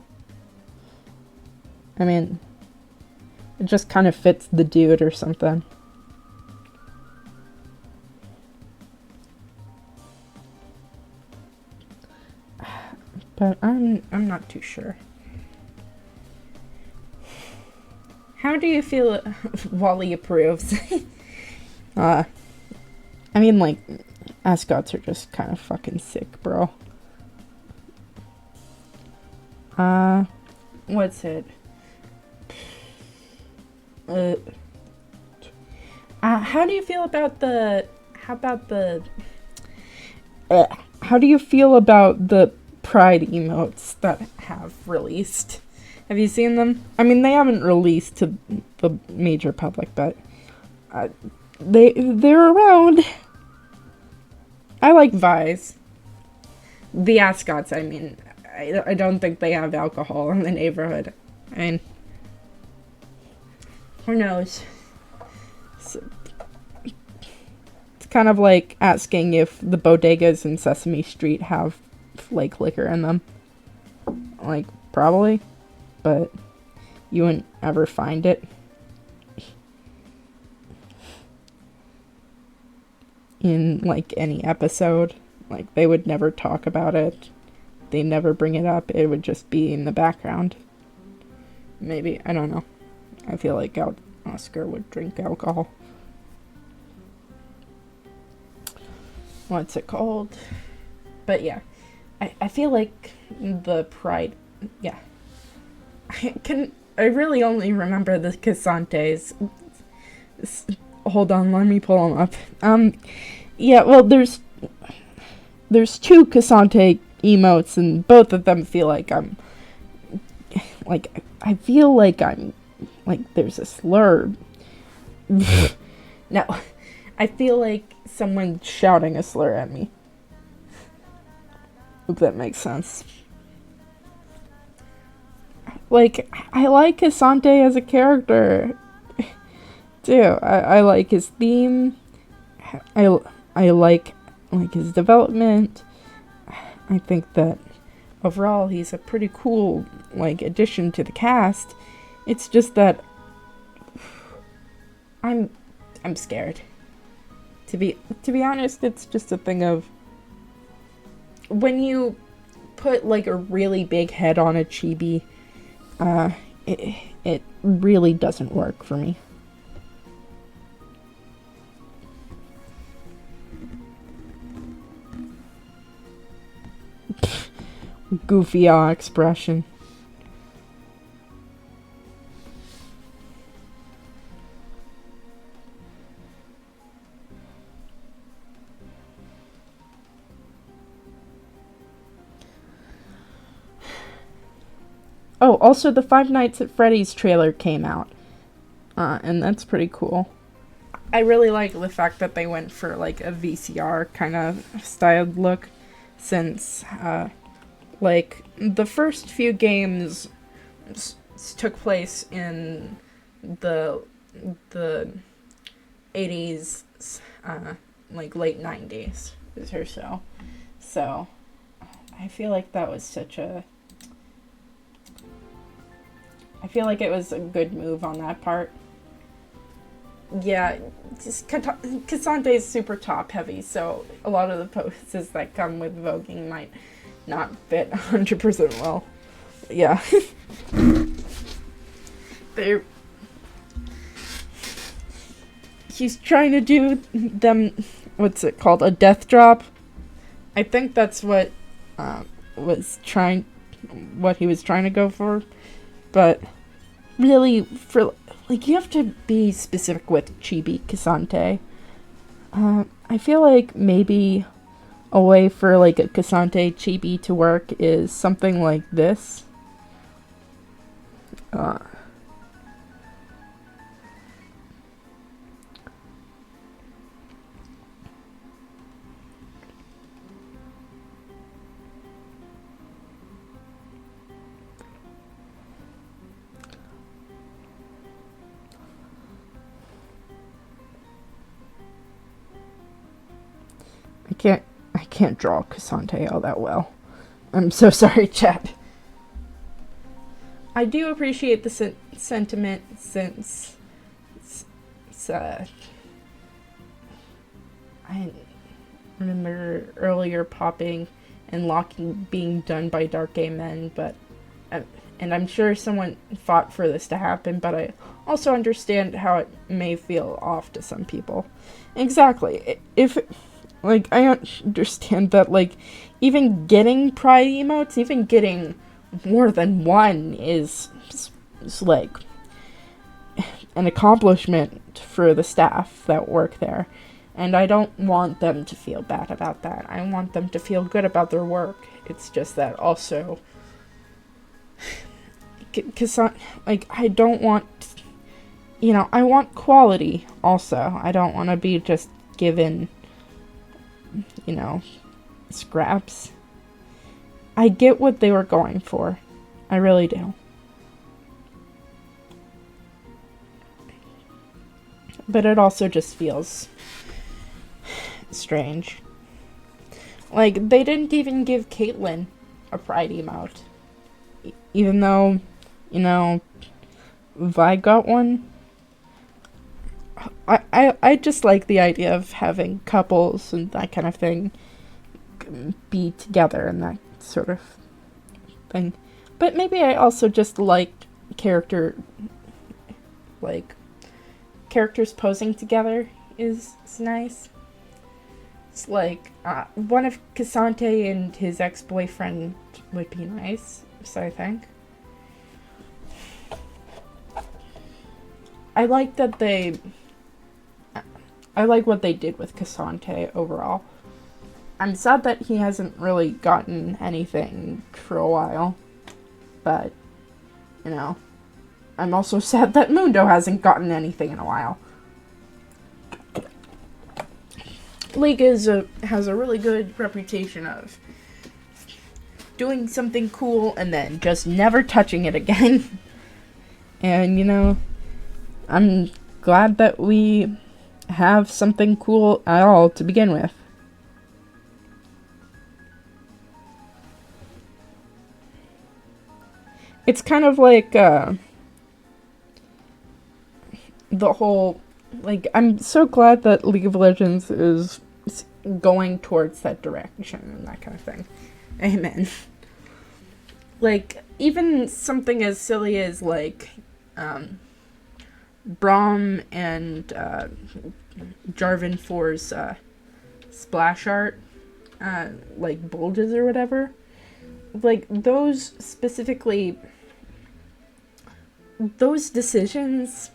I mean, it just kind of fits the dude or something. But I'm not too sure. How do you feel? Wally approves. I mean, like, ascots are just kind of fucking sick, bro. What's it? How do you feel about the? How do you feel about the Pride emotes that have released? Have you seen them? I mean, they haven't released to the major public, but they're around. I like Vi's. The ascots, I mean, I don't think they have alcohol in the neighborhood. I mean, who knows? It's kind of like asking if the bodegas in Sesame Street have flake liquor in them. Like, probably. But you wouldn't ever find it. In, like, any episode. Like, they would never talk about it. They never bring it up. It would just be in the background. Maybe. I don't know. I feel like Oscar would drink alcohol. What's it called? But yeah. I feel like the Pride... Yeah. I really only remember the Casantes. Hold on, let me pull them up. Yeah, well, there's 2 Casante emotes, and both of them feel like I'm, like, I feel like I'm, like, there's a slur. No, I feel like someone's shouting a slur at me. Hope that makes sense. Like, I like Casante as a character, too. I like his theme. I like his development. I think that overall he's a pretty cool, like, addition to the cast. It's just that I'm scared. To be honest, it's just a thing of when you put, like, a really big head on a chibi, it really doesn't work for me. Goofy expression. Oh, also the Five Nights at Freddy's trailer came out. And that's pretty cool. I really like the fact that they went for, like, a VCR kind of styled look, since, like, the first few games took place in the 80s, like, late 90s or so. So, I feel like that was I feel like it was a good move on that part. Yeah, just Casante is super top heavy, so a lot of the poses that come with voguing might not fit 100% well. Yeah. They're... He's trying to do them... What's it called? A death drop? I think that's what what he was trying to go for. But really, for like, you have to be specific with Chibi Cassante. I feel like maybe a way for like a Cassante Chibi to work is something like this. I can't draw Cassante all that well. I'm so sorry, chat. I do appreciate the sentiment, since I remember earlier popping and locking being done by Dark Gay Men, but and I'm sure someone fought for this to happen, but I also understand how it may feel off to some people. Exactly. If like, I understand that, like, even getting pride emotes, even getting more than one is like an accomplishment for the staff that work there. And I don't want them to feel bad about that. I want them to feel good about their work. It's just that also, because, like, I don't want, I want quality also. I don't want to be just given, scraps. I get what they were going for. I really do. But it also just feels strange. Like, they didn't even give Caitlyn a pride emote. Even though, Vi got one. I just like the idea of having couples and that kind of thing be together and that sort of thing. But maybe I also just like characters posing together is nice. It's like, one of Cassante and his ex-boyfriend would be nice, so I think. I like what they did with Cassante overall. I'm sad that he hasn't really gotten anything for a while, but, I'm also sad that Mundo hasn't gotten anything in a while. League has a really good reputation of doing something cool and then just never touching it again. And, I'm glad that we have something cool at all to begin with. It's kind of like, the whole, like, I'm so glad that League of Legends is going towards that direction and that kind of thing. Amen. Like, even something as silly as, like, Braum and, Jarvan 4's, splash art, like, bulges or whatever. Like, those specifically, those decisions,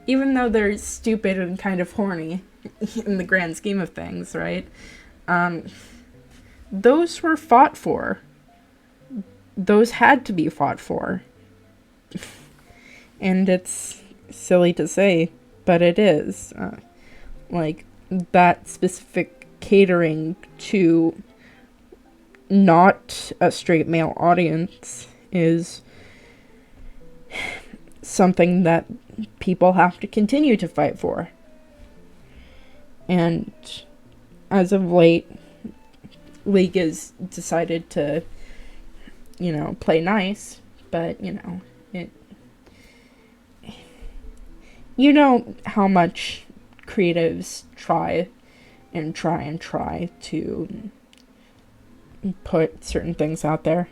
even though they're stupid and kind of horny in the grand scheme of things, right? Those were fought for. Those had to be fought for. And it's silly to say, but it is. Like, that specific catering to not a straight male audience is something that people have to continue to fight for. And as of late, League has decided to, play nice, but, how much creatives try to put certain things out there.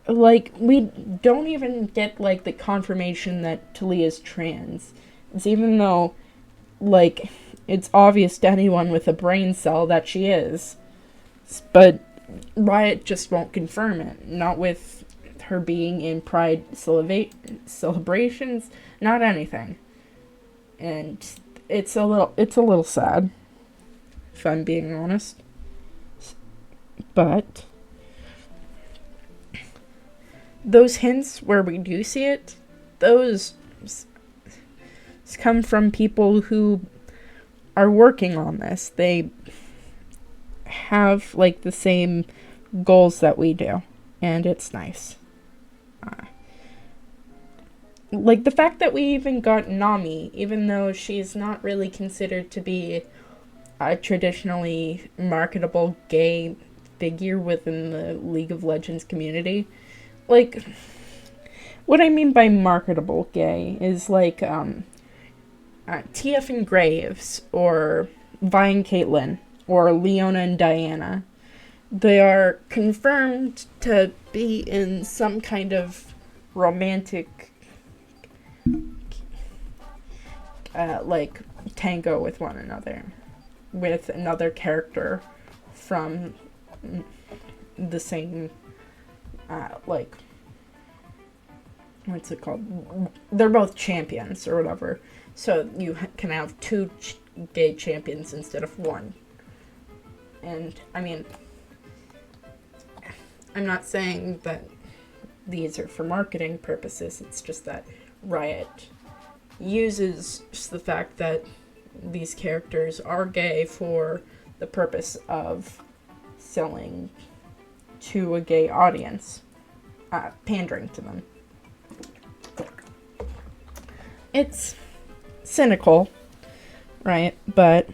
Like, we don't even get, like, the confirmation that Talia's trans. It's even though, like, it's obvious to anyone with a brain cell that she is. But Riot just won't confirm it. Not with her being in Pride celebrations, not anything. And it's a little sad, if I'm being honest. But those hints where we do see it, those come from people who are working on this. They have, like, the same goals that we do, and it's nice. Like, the fact that we even got Nami, even though she's not really considered to be a traditionally marketable gay figure within the League of Legends community. Like, what I mean by marketable gay is, like, TF and Graves, or Vi and Caitlyn, or Leona and Diana. They are confirmed to be in some kind of romantic, like, tango with one another, with another character from the same, like, what's it called? They're both champions or whatever. So you can have two gay champions instead of one. And, I mean, I'm not saying that these are for marketing purposes. It's just that Riot uses just the fact that these characters are gay for the purpose of selling to a gay audience, pandering to them. It's cynical, right? But,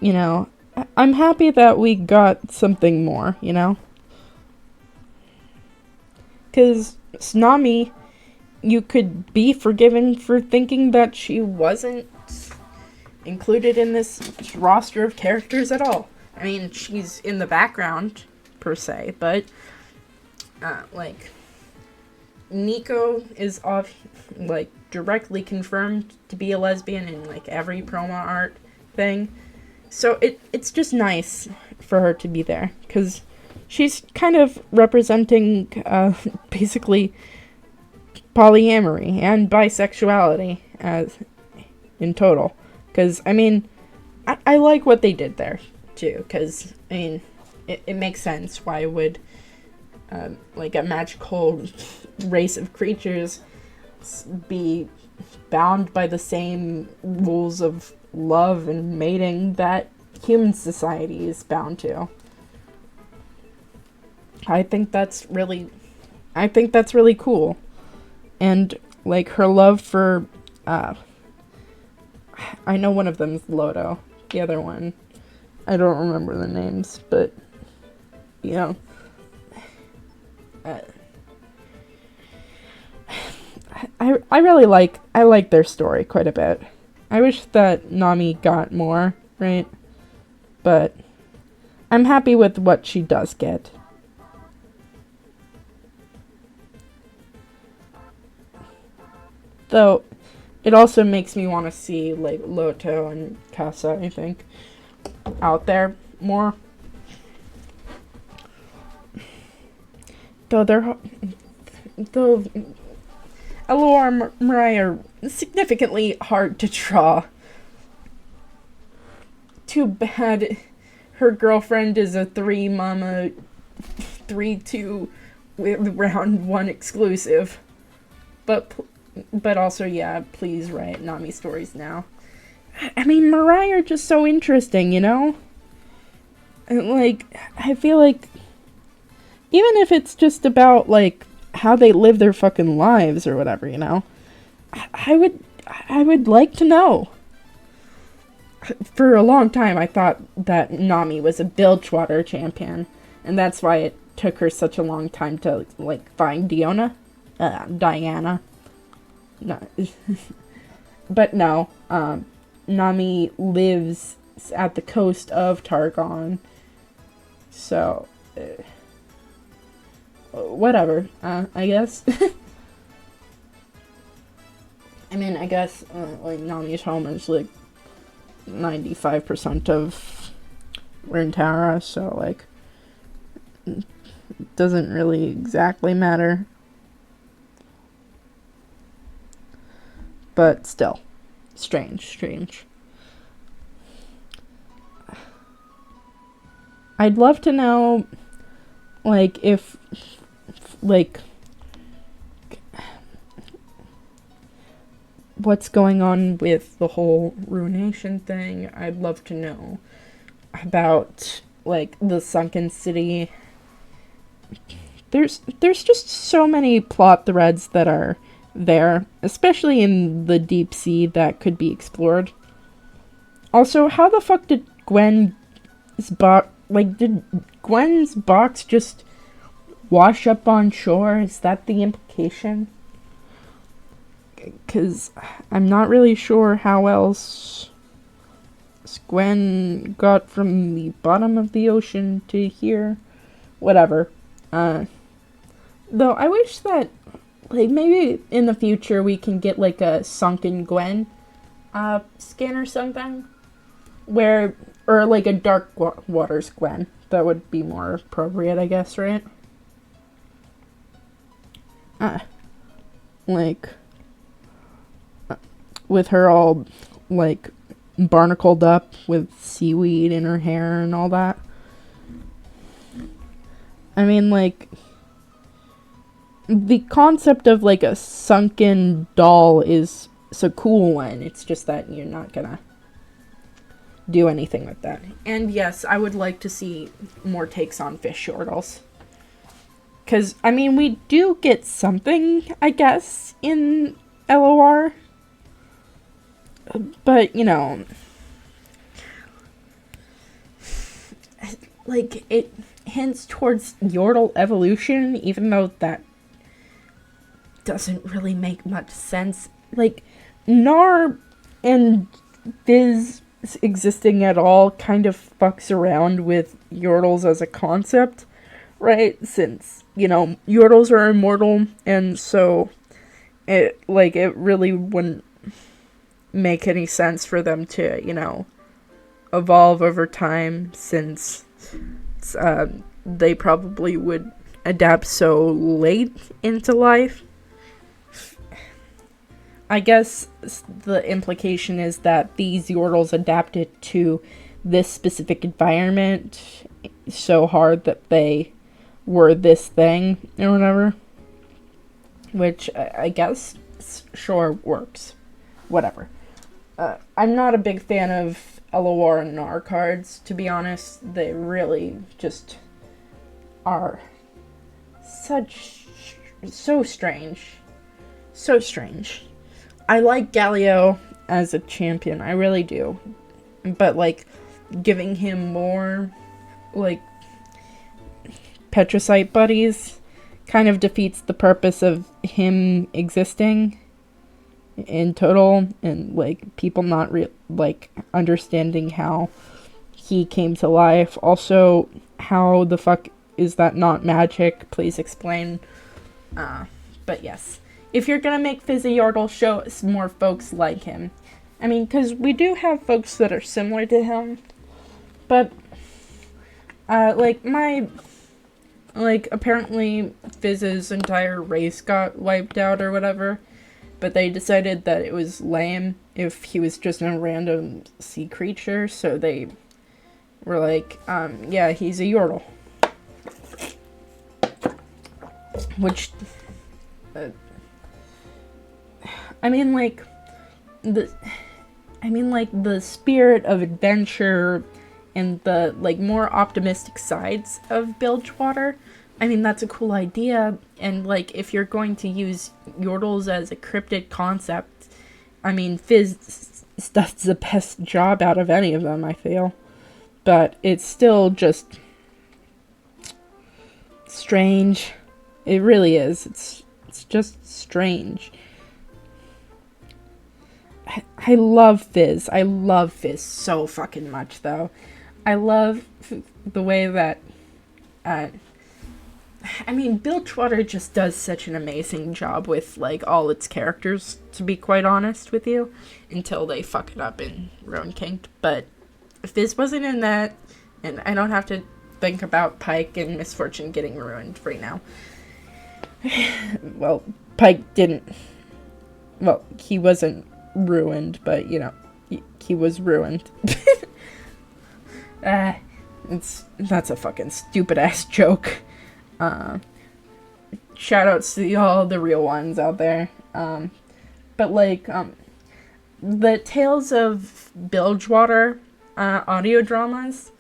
you know, I'm happy that we got something more, you know? Because Nami, you could be forgiven for thinking that she wasn't included in this roster of characters at all. I mean, she's in the background, per se, but, like, Nico is directly confirmed to be a lesbian in, like, every promo art thing. So it's just nice for her to be there, because she's kind of representing, basically, polyamory and bisexuality as in total. Because, I mean, I like what they did there, too, because, I mean, it makes sense. Why would, like, a magical race of creatures be bound by the same rules of love and mating that human society is bound to? I think that's really cool. And, like, her love for, I know one of them's Loto. The other one, I don't remember the names, but, you know, I really like their story quite a bit. I wish that Nami got more, right? But I'm happy with what she does get. Though, it also makes me want to see, like, Loto and Casa, I think, out there more. Though Aloar and Mirai are significantly hard to draw. Too bad her girlfriend is a 3-2 with round 1 exclusive. But also, yeah, please write Nami stories now. I mean, Mirai are just so interesting, you know? And, like, I feel like, even if it's just about, like, how they live their fucking lives or whatever, you know? I would like to know. For a long time, I thought that Nami was a Bilgewater champion, and that's why it took her such a long time to, like, find Diana. No. But no, Nami lives at the coast of Targon, So, whatever, I guess. I mean, I guess, like, Nami's home is, like, 95% of Rintara, so, like, it doesn't really exactly matter. But still, strange. I'd love to know, like, if, like, what's going on with the whole ruination thing. I'd love to know about, like, the sunken city. There's just so many plot threads that are there, especially in the deep sea, that could be explored. Also, how the fuck did Gwen's box just wash up on shore? Is that the implication? Because I'm not really sure how else Gwen got from the bottom of the ocean to here. Whatever. Though I wish that, like, maybe in the future we can get, like, a sunken Gwen skin or something. Or like a dark waters Gwen. That would be more appropriate, I guess, right? Like, with her all, like, barnacled up with seaweed in her hair and all that. I mean, like, the concept of, like, a sunken doll is a cool one. It's just that you're not gonna do anything with that. And yes, I would like to see more takes on fish yordles. Because, I mean, we do get something, I guess, in LOR. But, you know, like, it hints towards Yordle evolution, even though that doesn't really make much sense. Like, Gnar and Fizz existing at all kind of fucks around with Yordles as a concept, right? Since, you know, Yordles are immortal, and so it really wouldn't make any sense for them to, you know, evolve over time, since they probably would adapt so late into life. I guess the implication is that these Yordles adapted to this specific environment so hard that they were this thing or whatever. Which I guess sure works. Whatever. I'm not a big fan of LOR and Gnar cards, to be honest. They really just are so strange. So strange. I like Galio as a champion, I really do. But, like, giving him more, like, Petricite buddies kind of defeats the purpose of him existing in total, and, like, people not understanding how he came to life. Also, how the fuck is that not magic? Please explain. But yes. If you're gonna make Fizzy Yordle, show us more folks like him. I mean, because we do have folks that are similar to him. But, apparently Fizz's entire race got wiped out or whatever. But they decided that it was lame if he was just a random sea creature. So they were like, yeah, he's a Yordle. Which, the spirit of adventure and the, like, more optimistic sides of Bilgewater, I mean, that's a cool idea. And, like, if you're going to use Yordles as a cryptid concept, I mean, Fizz does the best job out of any of them, I feel. But it's still just strange. It really is. It's just strange. I love Fizz. I love Fizz so fucking much, though. I love the way that Uh, I mean, Bilgewater just does such an amazing job with, like, all its characters, to be quite honest with you, until they fuck it up in Ruin King. But Fizz wasn't in that, and I don't have to think about Pike and Misfortune getting ruined right now. Well, Pike didn't... Well, he wasn't ruined, but, you know, he was ruined. That's a fucking stupid-ass joke. Shoutouts to all the real ones out there. But, like, the Tales of Bilgewater audio dramas,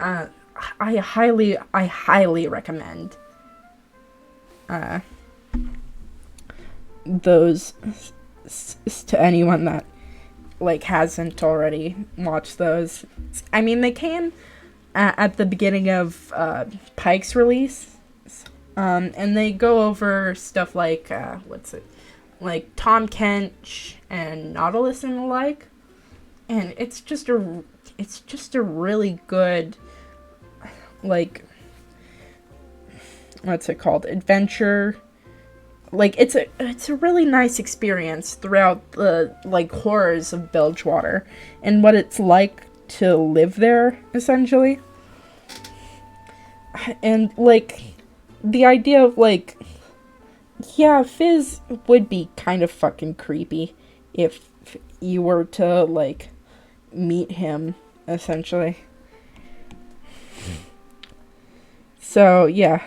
I highly recommend those to anyone that, like, hasn't already watched those. I mean, they came at the beginning of Pike's release, and they go over stuff like like Tom Kench and Nautilus and the like, and it's just a really good, like, what's it called, adventure. Like, it's a really nice experience throughout the, like, horrors of Bilgewater and what it's like to live there, essentially. And, like, the idea of, like, yeah, Fizz would be kind of fucking creepy if you were to, like, meet him, essentially. So, yeah.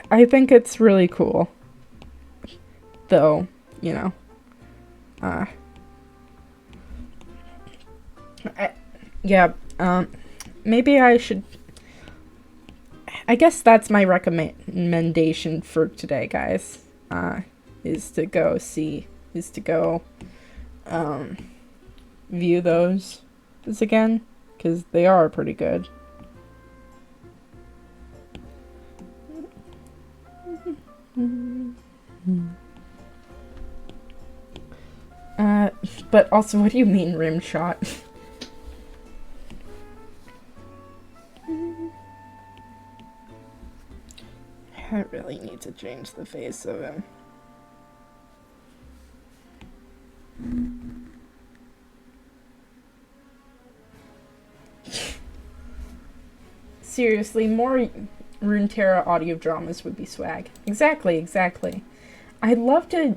I think it's really cool. Though, you know. Maybe I should... I guess that's my recommendation for today, guys. Is to go view those again, because they are pretty good. But also, what do you mean rim shot? I really need to change the face of him. Seriously, more Runeterra audio dramas would be swag. Exactly. I'd love to,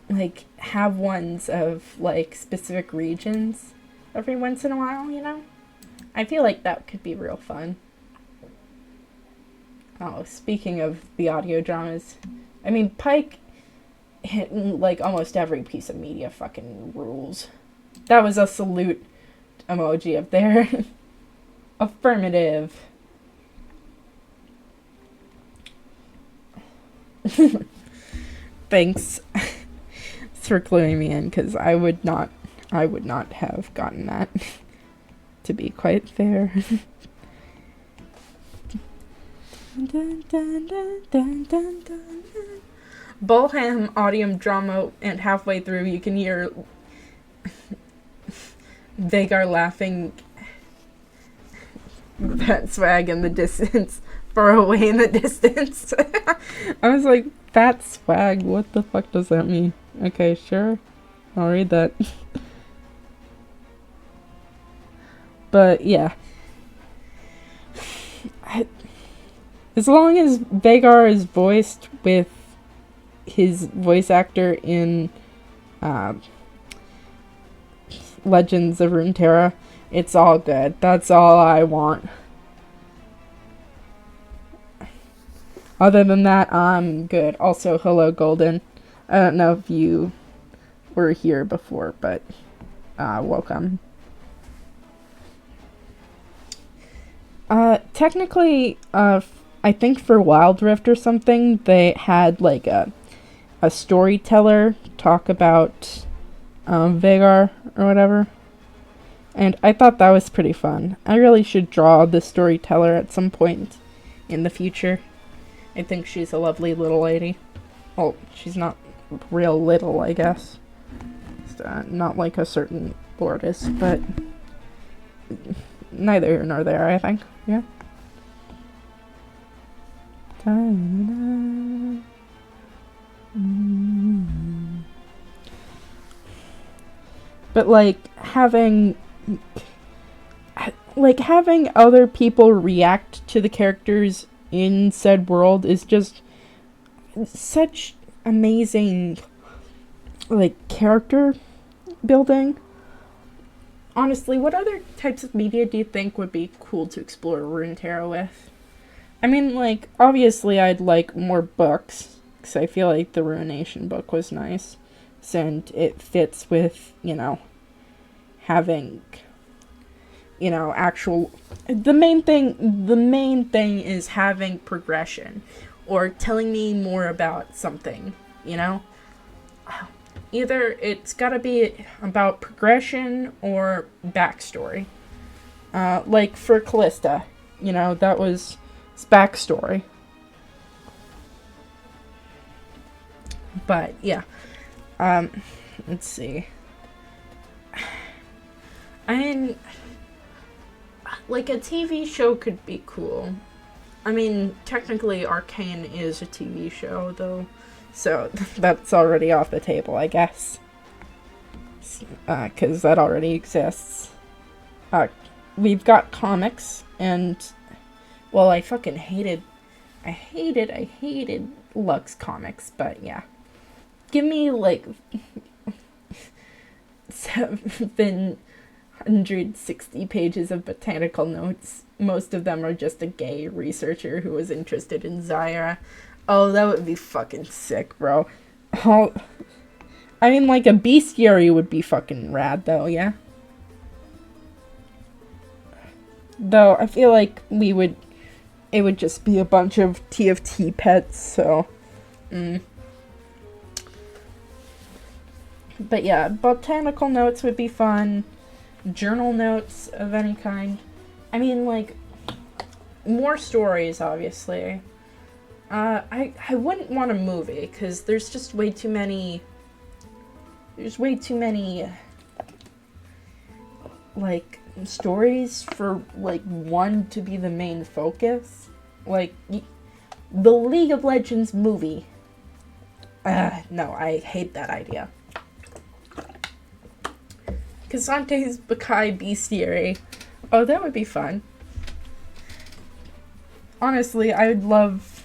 like, have ones of, like, specific regions every once in a while, you know? I feel like that could be real fun. Oh, speaking of the audio dramas, I mean, Pike, like, almost every piece of media fucking rules. That was a salute emoji up there. Affirmative. Thanks for cluing me in, because I would not have gotten that, to be quite fair. Bolham audio drama, and halfway through you can hear Vhagar laughing that swag in the distance, far away in the distance. I was like, that swag, what the fuck does that mean? Okay, sure, I'll read that. But yeah, as long as Vhagar is voiced with his voice actor in Legends of Runeterra, it's all good. That's all I want. Other than that, I'm good. Also, hello, Golden. I don't know if you were here before, but welcome. Technically, I think for Wild Rift or something, they had, like, a storyteller talk about Vhagar or whatever. And I thought that was pretty fun. I really should draw the storyteller at some point in the future. I think she's a lovely little lady. Well, she's not real little, I guess. Just, not like a certain artist, but neither here nor there, I think. Yeah. But having other people react to the characters in said world is just such amazing character building. Honestly, what other types of media do you think would be cool to explore Runeterra with? I mean, obviously I'd like more books, because I feel like the Ruination book was nice, and it fits with, having, actual... The main thing is having progression, or telling me more about something, Either it's gotta be about progression or backstory. Like for Callista, that was his backstory. But, yeah. Let's see. I mean, a TV show could be cool. I mean, technically Arcane is a TV show, though. So, that's already off the table, I guess. Because that already exists. We've got comics, and... Well, I fucking hated Lux comics, but yeah. Give me, 760 pages of botanical notes. Most of them are just a gay researcher who was interested in Zyra. Oh, that would be fucking sick, bro. Oh, I mean, a bestiary would be fucking rad, though, yeah? Though, I feel like it would just be a bunch of TFT pets, so... But yeah, botanical notes would be fun. Journal notes of any kind. I mean, more stories, obviously. I wouldn't want a movie, because there's just way too many... There's way too many... stories for, one to be the main focus. The League of Legends movie. No, I hate that idea. Kasante's Bakai Bestiary. Oh, that would be fun. Honestly, I would love...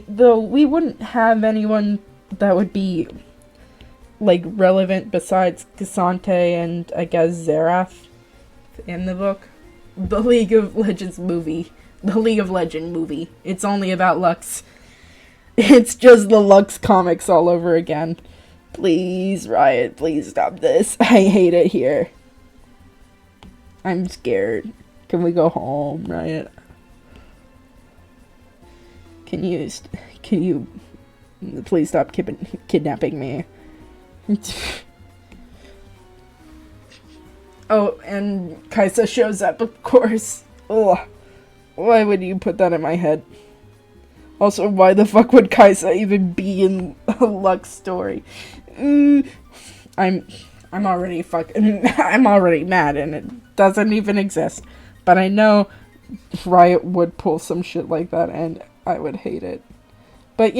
though we wouldn't have anyone that would be, relevant besides Kasante and, I guess, Xerath in the book. The League of Legends movie. The League of Legend movie. It's only about Lux. It's just the Lux comics all over again. Please, Riot, please stop this. I hate it here. I'm scared. Can we go home, Riot? Can you please stop kidnapping me? Oh, and Kaisa shows up, of course. Ugh. Why would you put that in my head? Also, why the fuck would Kaisa even be in a Lux story? I'm already I'm already mad, and it doesn't even exist. But I know Riot would pull some shit like that, and I would hate it. But,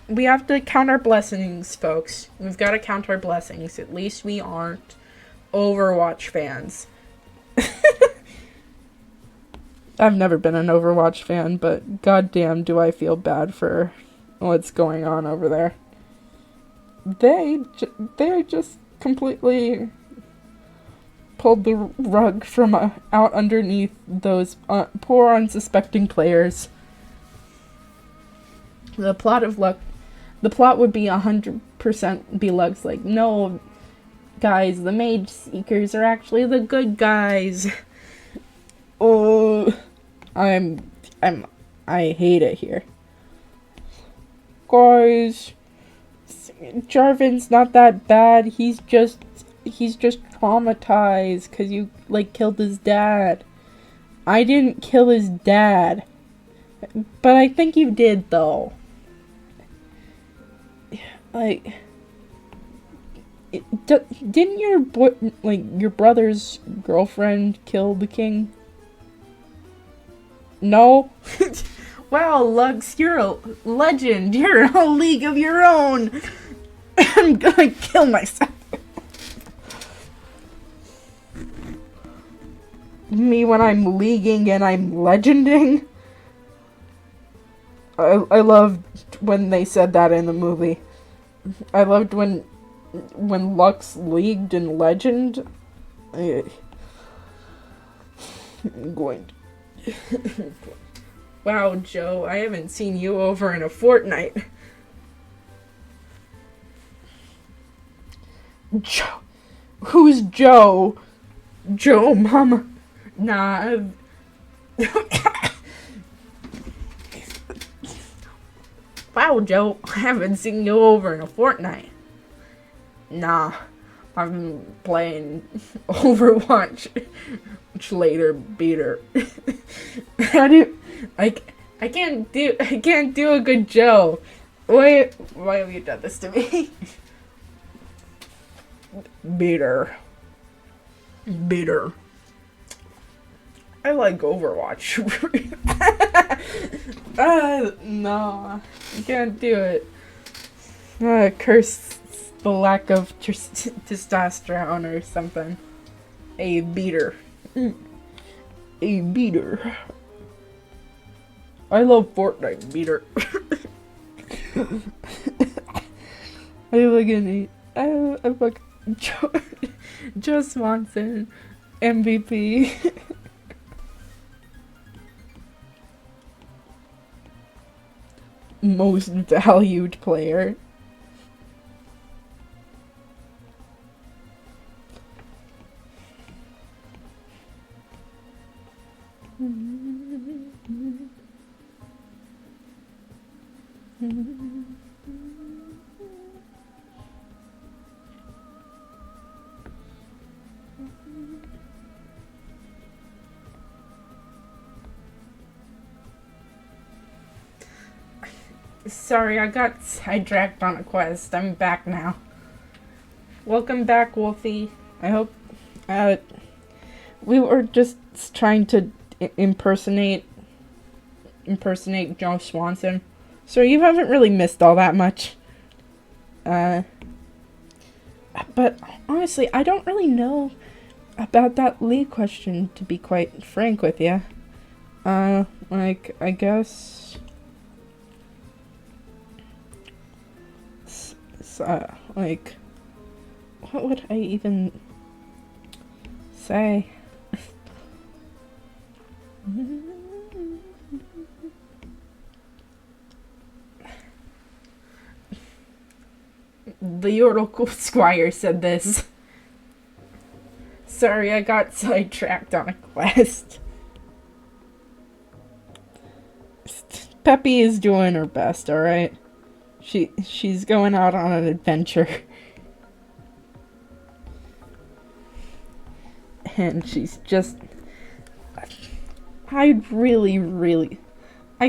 we have to count our blessings, folks. We've got to count our blessings. At least we aren't Overwatch fans. I've never been an Overwatch fan, but goddamn do I feel bad for what's going on over there. They're just completely pulled the rug from out underneath those poor unsuspecting players. The plot would be 100% be Lux, no, guys, the Mage Seekers are actually the good guys. Oh, I hate it here. Guys, Jarvan's not that bad. He's just traumatized because you killed his dad. I didn't kill his dad, but I think you did though. Didn't your brother's girlfriend kill the king? No? Wow, Lux, you're a legend. You're in a league of your own. I'm gonna kill myself. Me when I'm leaguing and I'm legending. I loved when they said that in the movie. I loved when Lux leagued in Legend. I'm going to... Wow, Joe, I haven't seen you over in a fortnight. Joe? Who's Joe? Joe, Mama. Nah. Wow, Joe, I haven't seen you over in a fortnight. Nah, I've been playing Overwatch. Later, beater. How do I can't do a good Joe. Why have you done this to me? Beater. I like Overwatch. No, I can't do it. Curse the lack of testosterone or something. A beater. A beater. I love Fortnite, beater. I look at me. I look Joe Swanson, MVP. Most valued player. Sorry, I got sidetracked on a quest. I'm back now. Welcome back, Wolfie. I hope, we were just trying to impersonate Joe Swanson. So you haven't really missed all that much. But honestly, I don't really know about that league question, to be quite frank with you. Like, I guess... like, what would I even say? The Yordle Squire said this. Sorry, I got sidetracked on a quest. Peppy is doing her best, alright? She's going out on an adventure. And she's just... I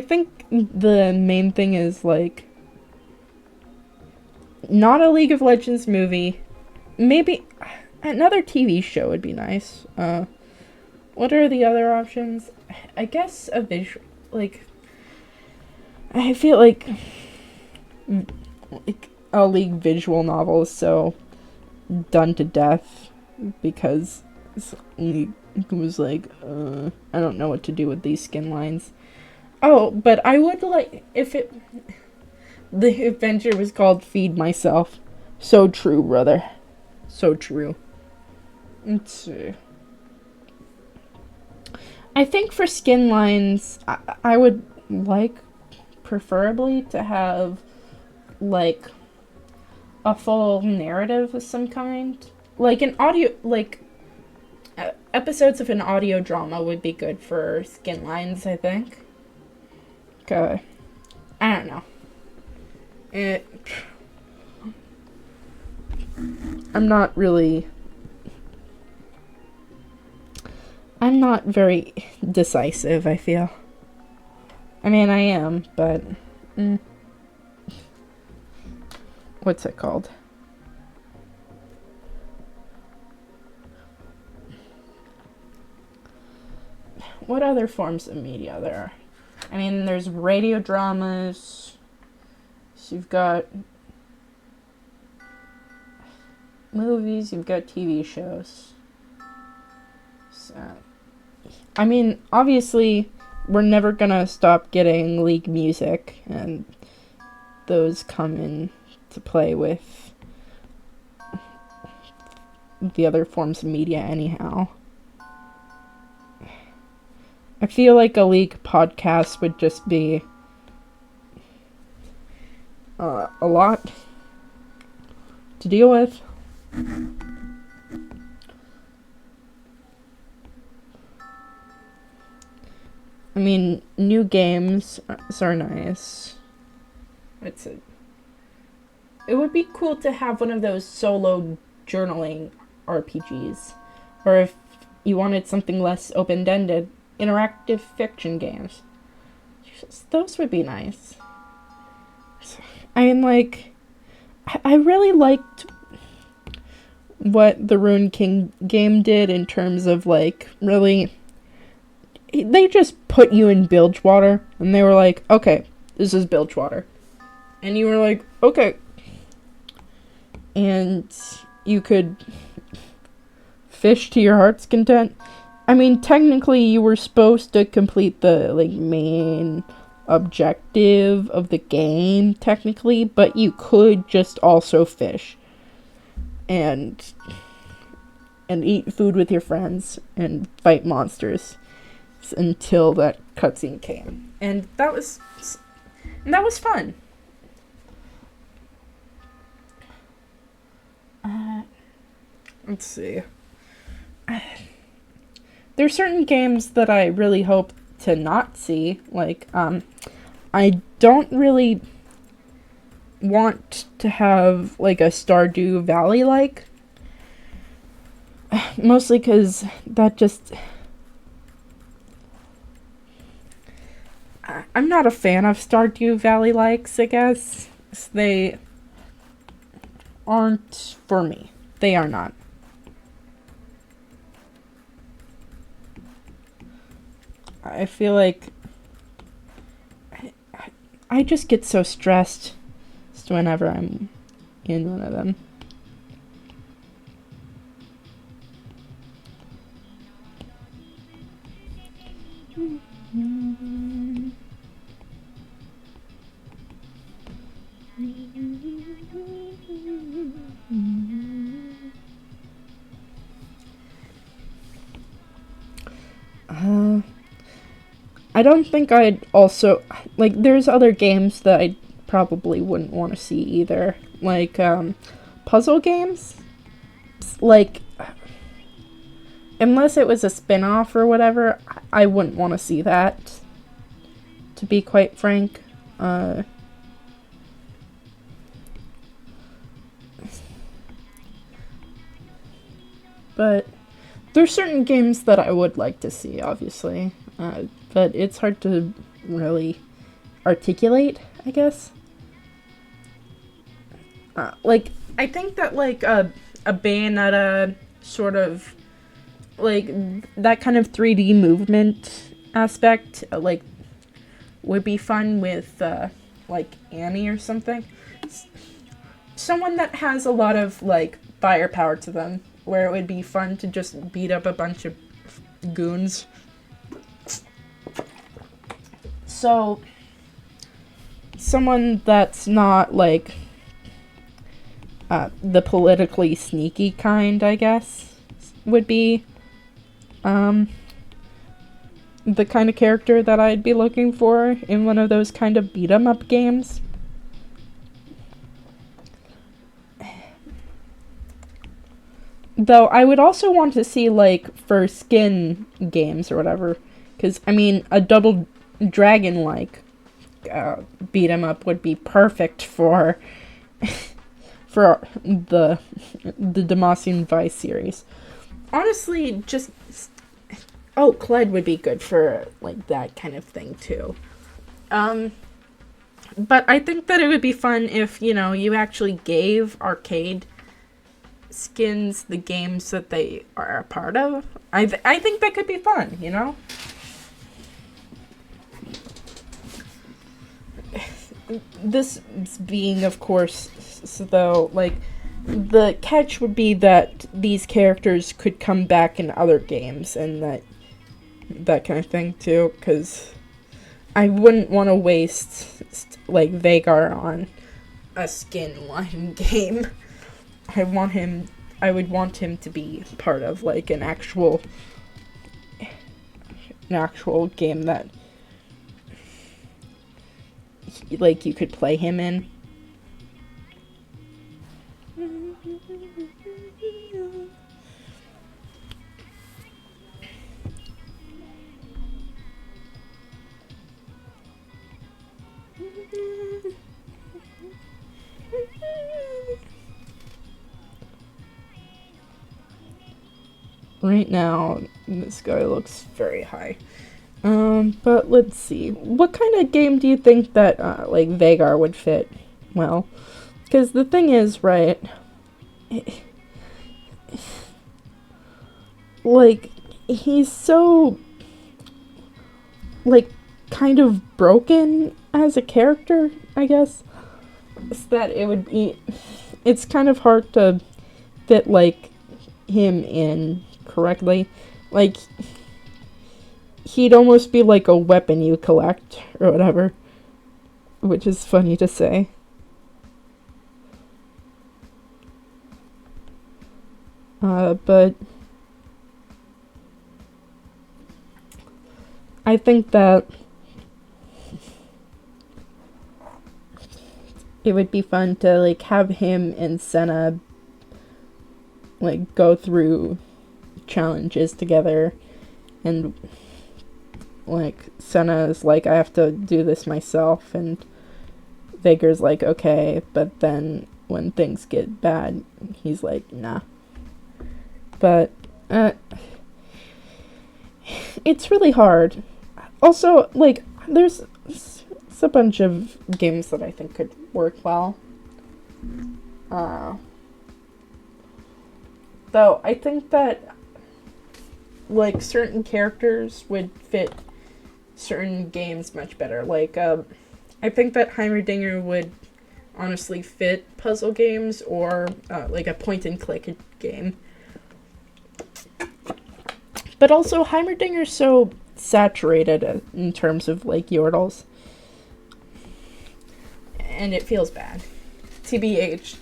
think the main thing is, like, not a League of Legends movie. Maybe another TV show would be nice. What are the other options? I guess a visual, like, I feel like a League visual novel is so done to death because it was like, I don't know what to do with these skin lines. Oh, but I would like if the adventure was called Feed Myself. So true, brother. So true. Let's see. I think for skin lines, I would like preferably to have like a full narrative of some kind. Like an audio, like episodes of an audio drama would be good for skin lines, I think. Okay. I don't know. I'm not very decisive, I feel. I mean, I am, but... what's it called? what other forms of media there are? I mean, there's radio dramas. So you've got movies, you've got TV shows. So, I mean, obviously, we're never gonna stop getting League music, and those come in to play with the other forms of media anyhow. I feel like a League podcast would just be a lot to deal with. I mean, new games are nice. It would be cool to have one of those solo journaling RPGs. Or if you wanted something less open-ended, interactive fiction games. Those would be nice. I mean, like, I really liked what the Rune King game did in terms of, like, really... They just put you in Bilgewater, and they were like, okay, this is Bilgewater. And you were like, okay. And you could fish to your heart's content. I mean, technically, you were supposed to complete the, like, main objective of the game, technically, but you could just also fish. And eat food with your friends, and fight monsters. Until that cutscene came. And that was fun. Let's see. There's certain games that I really hope to not see. Like, I don't really want to have, like, a Stardew Valley-like. Mostly because that just... I'm not a fan of Stardew Valley likes, I guess. They aren't for me. They are not. I feel like I just get so stressed just whenever I'm in one of them. I don't think I'd also... Like, there's other games that I probably wouldn't want to see either. Like, puzzle games? Like, unless it was a spin-off or whatever, I wouldn't want to see that. To be quite frank. But there's certain games that I would like to see, obviously. But it's hard to really articulate, I guess. Like, I think that, like, a Bayonetta sort of, like, that kind of 3D movement aspect, like, would be fun with, like, Annie or something. Someone that has a lot of, like, firepower to them, where it would be fun to just beat up a bunch of goons. So, someone that's not, like, the politically sneaky kind, I guess, would be, the kind of character that I'd be looking for in one of those kind of beat-em-up games. Though, I would also want to see, like, for skin games or whatever, because, I mean, a Double Dragon-like beat-em-up would be perfect for for the Demacian Vice series. Honestly, just... Oh, Kled would be good for, like, that kind of thing, too. But I think that it would be fun if, you know, you actually gave arcade skins the games that they are a part of. I think that could be fun, you know? this being, of course, though, like, the catch would be that these characters could come back in other games and that kind of thing too, because I wouldn't want to waste like Vagar on a skin one game. I would want him to be part of like an actual game that like you could play him in. Right now, this guy looks very high. But let's see. What kind of game do you think that, like, Vagar would fit well? Because the thing is, right, like, he's so, like, kind of broken as a character, I guess. It's that it's kind of hard to fit, like, him in correctly. Like, he'd almost be like a weapon you collect or whatever, which is funny to say. But I think that it would be fun to like have him and Senna like go through challenges together, and like Senna is like, I have to do this myself, and Vagar's like, okay, but then when things get bad, he's like, nah. But it's really hard. Also, like, there's a bunch of games that I think could work well. Though I think that like certain characters would fit certain games much better. Like, I think that Heimerdinger would honestly fit puzzle games or like a point and click game. But also, Heimerdinger's so saturated in terms of like yordles, and it feels bad. TBH,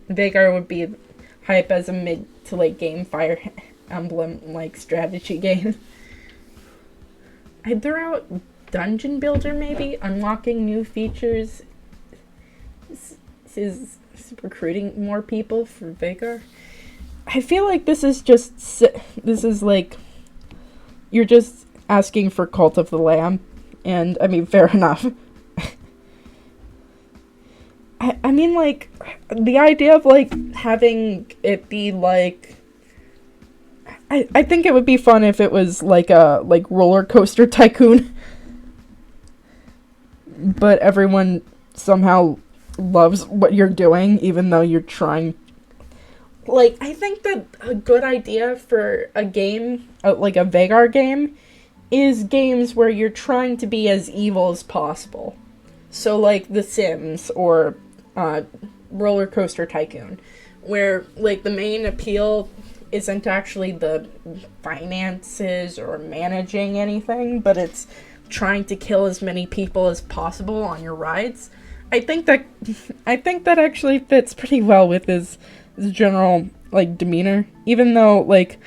Vagar would be hype as a mid to late game Fire Emblem like strategy game. I'd throw out Dungeon Builder, maybe unlocking new features is recruiting more people for Vagar. I feel like this is like you're just asking for Cult of the Lamb, and I mean, fair enough. I mean, like, the idea of like having it be like, I think it would be fun if it was like a like Roller Coaster Tycoon, but everyone somehow loves what you're doing, even though you're trying. Like, I think that a good idea for a game, like a Vagar game, is games where you're trying to be as evil as possible. So, like, The Sims or Roller Coaster Tycoon, where, like, the main appeal isn't actually the finances or managing anything, but it's trying to kill as many people as possible on your rides. I think that actually fits pretty well with his general like demeanor, even though like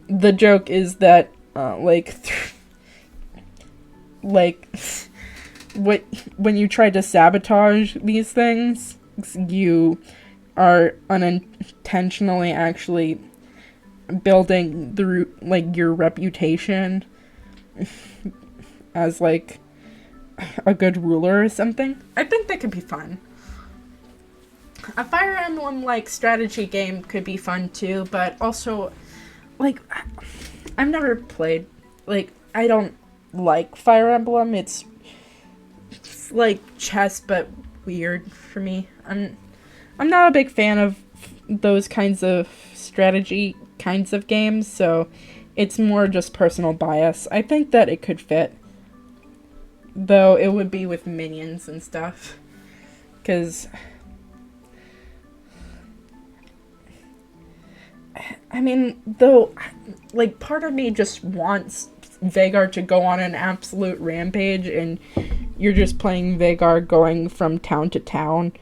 the joke is that when you try to sabotage these things, you are unintentionally actually building your reputation as like a good ruler or something. I think that could be fun. A Fire Emblem like strategy game could be fun too, but also like I've never played, like, I don't like Fire Emblem. It's like chess but weird for me. I'm not a big fan of those kinds of strategy kinds of games, so it's more just personal bias. I think that it could fit. Though it would be with minions and stuff. Because, I mean, though, like, part of me just wants Vhagar to go on an absolute rampage, and you're just playing Vhagar going from town to town,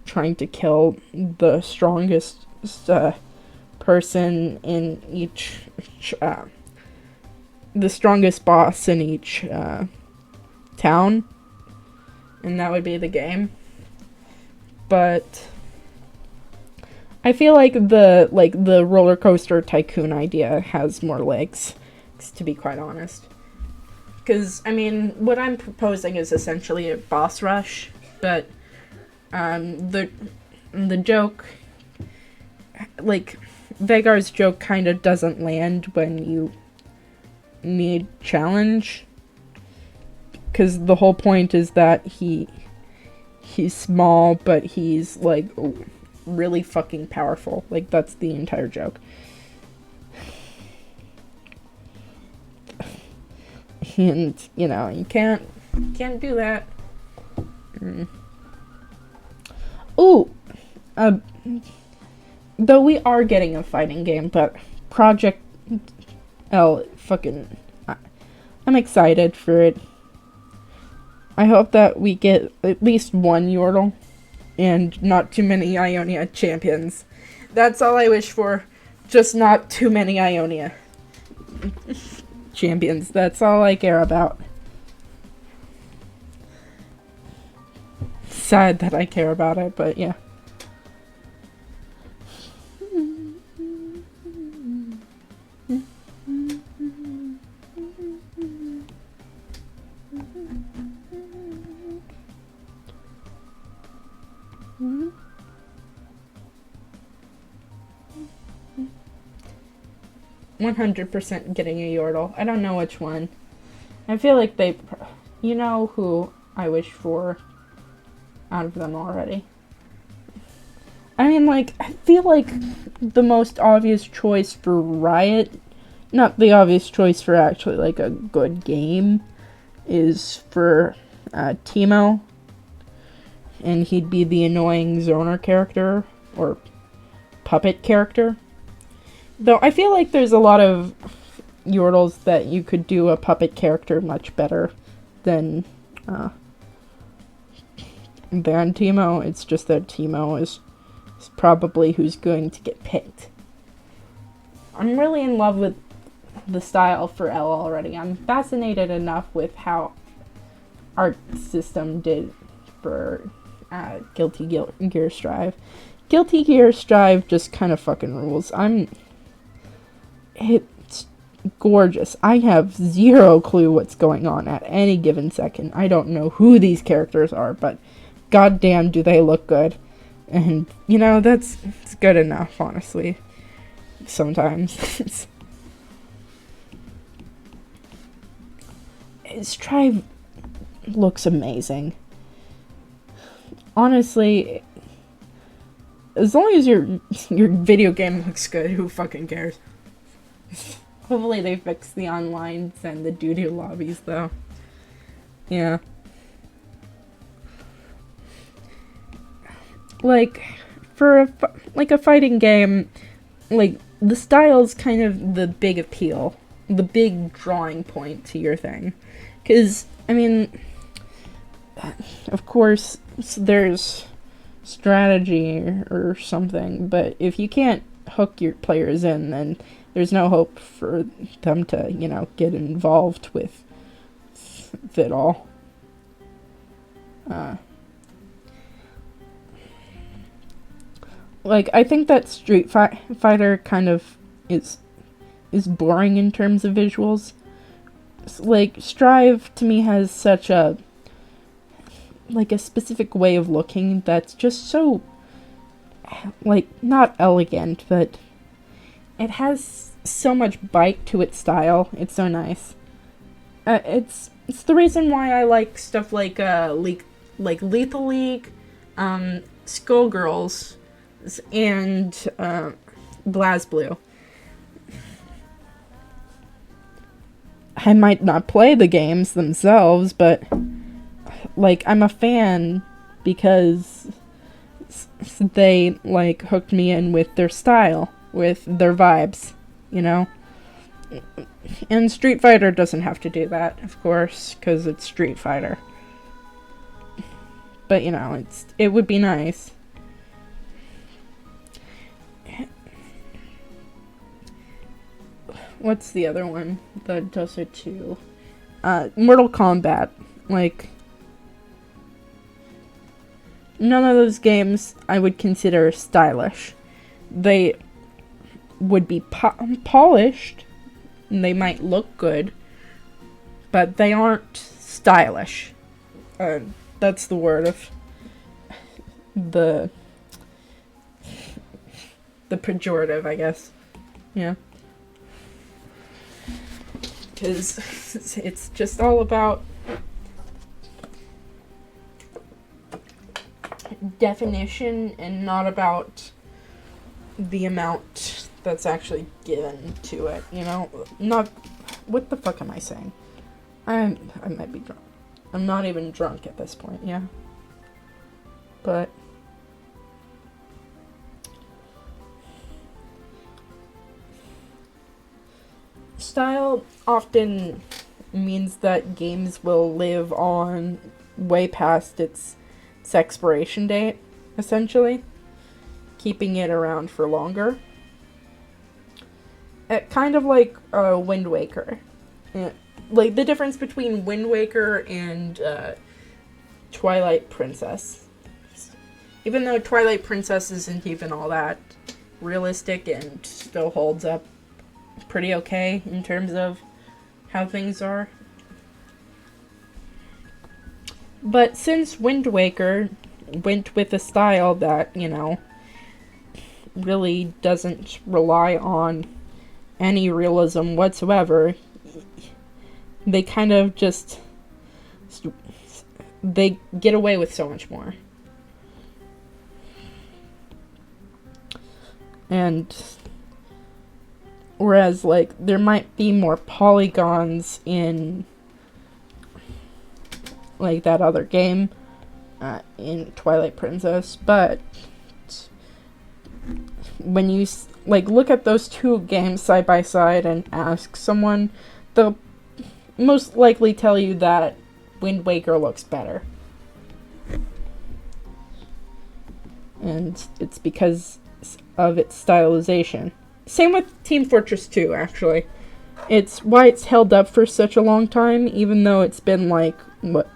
trying to kill the strongest person in each, the strongest boss in each town, and that would be the game. But I feel like the roller coaster tycoon idea has more legs, to be quite honest. Because, I mean, what I'm proposing is essentially a boss rush, but the joke, like, Vhagar's joke kind of doesn't land when you need challenge. Because the whole point is that he's small, but he's, like, really fucking powerful. Like, that's the entire joke. And, you know, you can't do that. Ooh! Though we are getting a fighting game, but Project L, fucking... I'm excited for it. I hope that we get at least one Yordle, and not too many Ionia champions. That's all I wish for. Just not too many Ionia champions. That's all I care about. Sad that I care about it, but yeah. Mm-hmm. 100% getting a Yordle. I don't know which one. I feel like they... You know who I wish for out of them already. I mean, like, I feel like the most obvious choice for Riot, not the obvious choice for actually, like, a good game, is for Teemo. And he'd be the annoying zoner character, or puppet character. Though I feel like there's a lot of Yordles that you could do a puppet character much better than Teemo. It's just that Teemo is probably who's going to get picked. I'm really in love with the style for L already. I'm fascinated enough with how Art System did for Guilty Gear Strive. Guilty Gear Strive just kind of fucking rules. It's gorgeous. I have zero clue what's going on at any given second. I don't know who these characters are, but goddamn do they look good. And, you know, it's good enough, honestly. Sometimes. Strive looks amazing. Honestly, as long as your video game looks good, who fucking cares? Hopefully they fix the onlines and the doo-doo lobbies, though. Yeah. Like, for a fighting game, like, the style's kind of the big appeal. The big drawing point to your thing. Because, I mean, of course, there's strategy or something, but if you can't hook your players in, then there's no hope for them to, you know, get involved with it all. Like, I think that Street Fighter kind of is boring in terms of visuals. Like, Strive to me has such a specific way of looking that's just so, like, not elegant, but it has so much bite to its style. It's so nice. It's the reason why I like stuff like Lethal League, Skullgirls, and BlazBlue. I might not play the games themselves, but like I'm a fan because they like hooked me in with their style, with their vibes, you know? And Street Fighter doesn't have to do that, of course, because it's Street Fighter. But you know, it would be nice. What's the other one that does it too? Mortal Kombat. Like, none of those games I would consider stylish. They would be polished, and they might look good, but they aren't stylish. That's the word of the pejorative, I guess. Yeah. Because it's just all about definition and not about the amount that's actually given to it, you know? Not... What the fuck am I saying? I might be drunk. I'm not even drunk at this point, yeah. But... style often means that games will live on way past its expiration date, essentially. Keeping it around for longer. Kind of like Wind Waker. Like, the difference between Wind Waker and Twilight Princess. Even though Twilight Princess isn't even all that realistic and still holds up pretty okay in terms of how things are. But since Wind Waker went with a style that, you know, really doesn't rely on any realism whatsoever, they kind of just... they get away with so much more. And... whereas, like, there might be more polygons in, like, that other game, in Twilight Princess, but when you, like, look at those two games side by side and ask someone, they'll most likely tell you that Wind Waker looks better. And it's because of its stylization. Same with Team Fortress 2, actually. It's why it's held up for such a long time, even though it's been, like, what?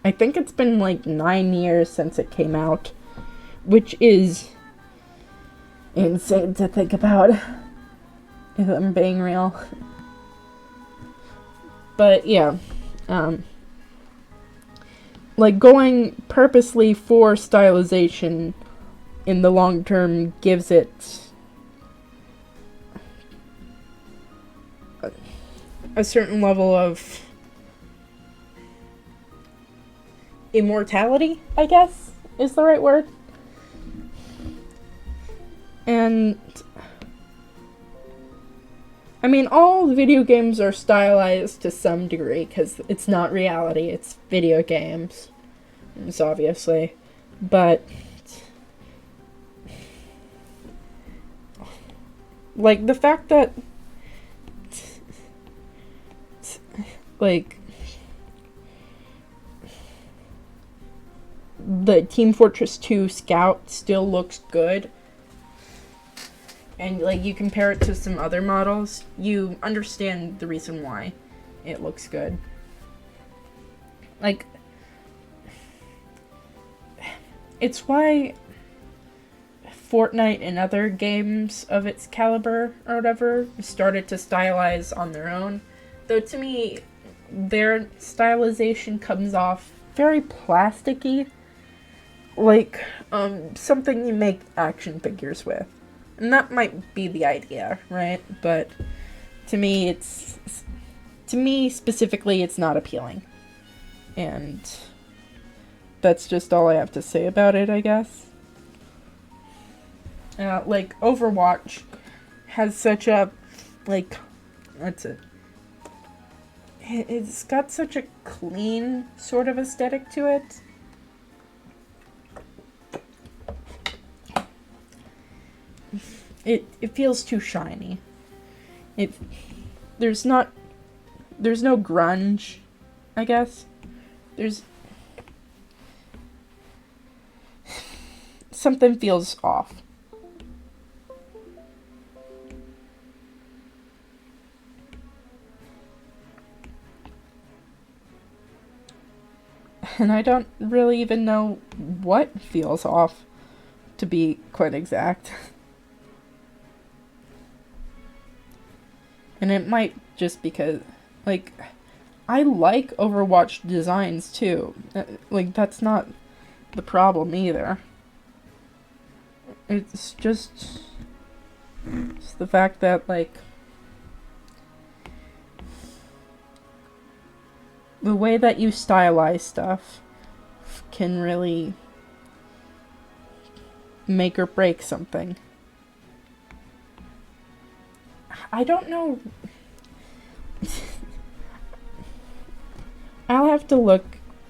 I think it's been, like, 9 years since it came out. Which is insane to think about, if I'm being real. But, yeah. Like, going purposely for stylization in the long term gives it a certain level of immortality, I guess, is the right word. And I mean, all video games are stylized to some degree, because it's not reality, it's video games. It's obviously. But like, the fact that, like, the Team Fortress 2 Scout still looks good, and, like, you compare it to some other models, you understand the reason why it looks good. Like, it's why Fortnite and other games of its caliber, or whatever, started to stylize on their own. Though, to me, their stylization comes off very plasticky. Like, something you make action figures with. And that might be the idea, right? But to me, specifically, it's not appealing. And that's just all I have to say about it, I guess. Like, Overwatch has such a, like, That's it. It's got such a clean sort of aesthetic to it. It feels too shiny. There's no grunge, I guess. There's something feels off. And I don't really even know what feels off, to be quite exact. And it might just because, like, I like Overwatch designs too. Like, that's not the problem either. It's just the fact that, like, the way that you stylize stuff can really make or break something. I don't know. I'll have to look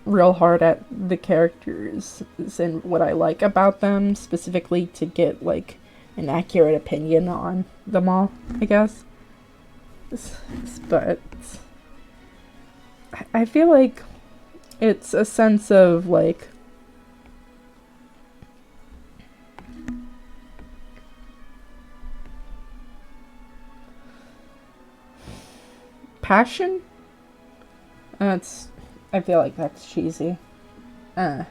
real hard at the characters and what I like about them specifically to get, like, an accurate opinion on them all, I guess. But I feel like it's a sense of, like, passion? I feel like that's cheesy. I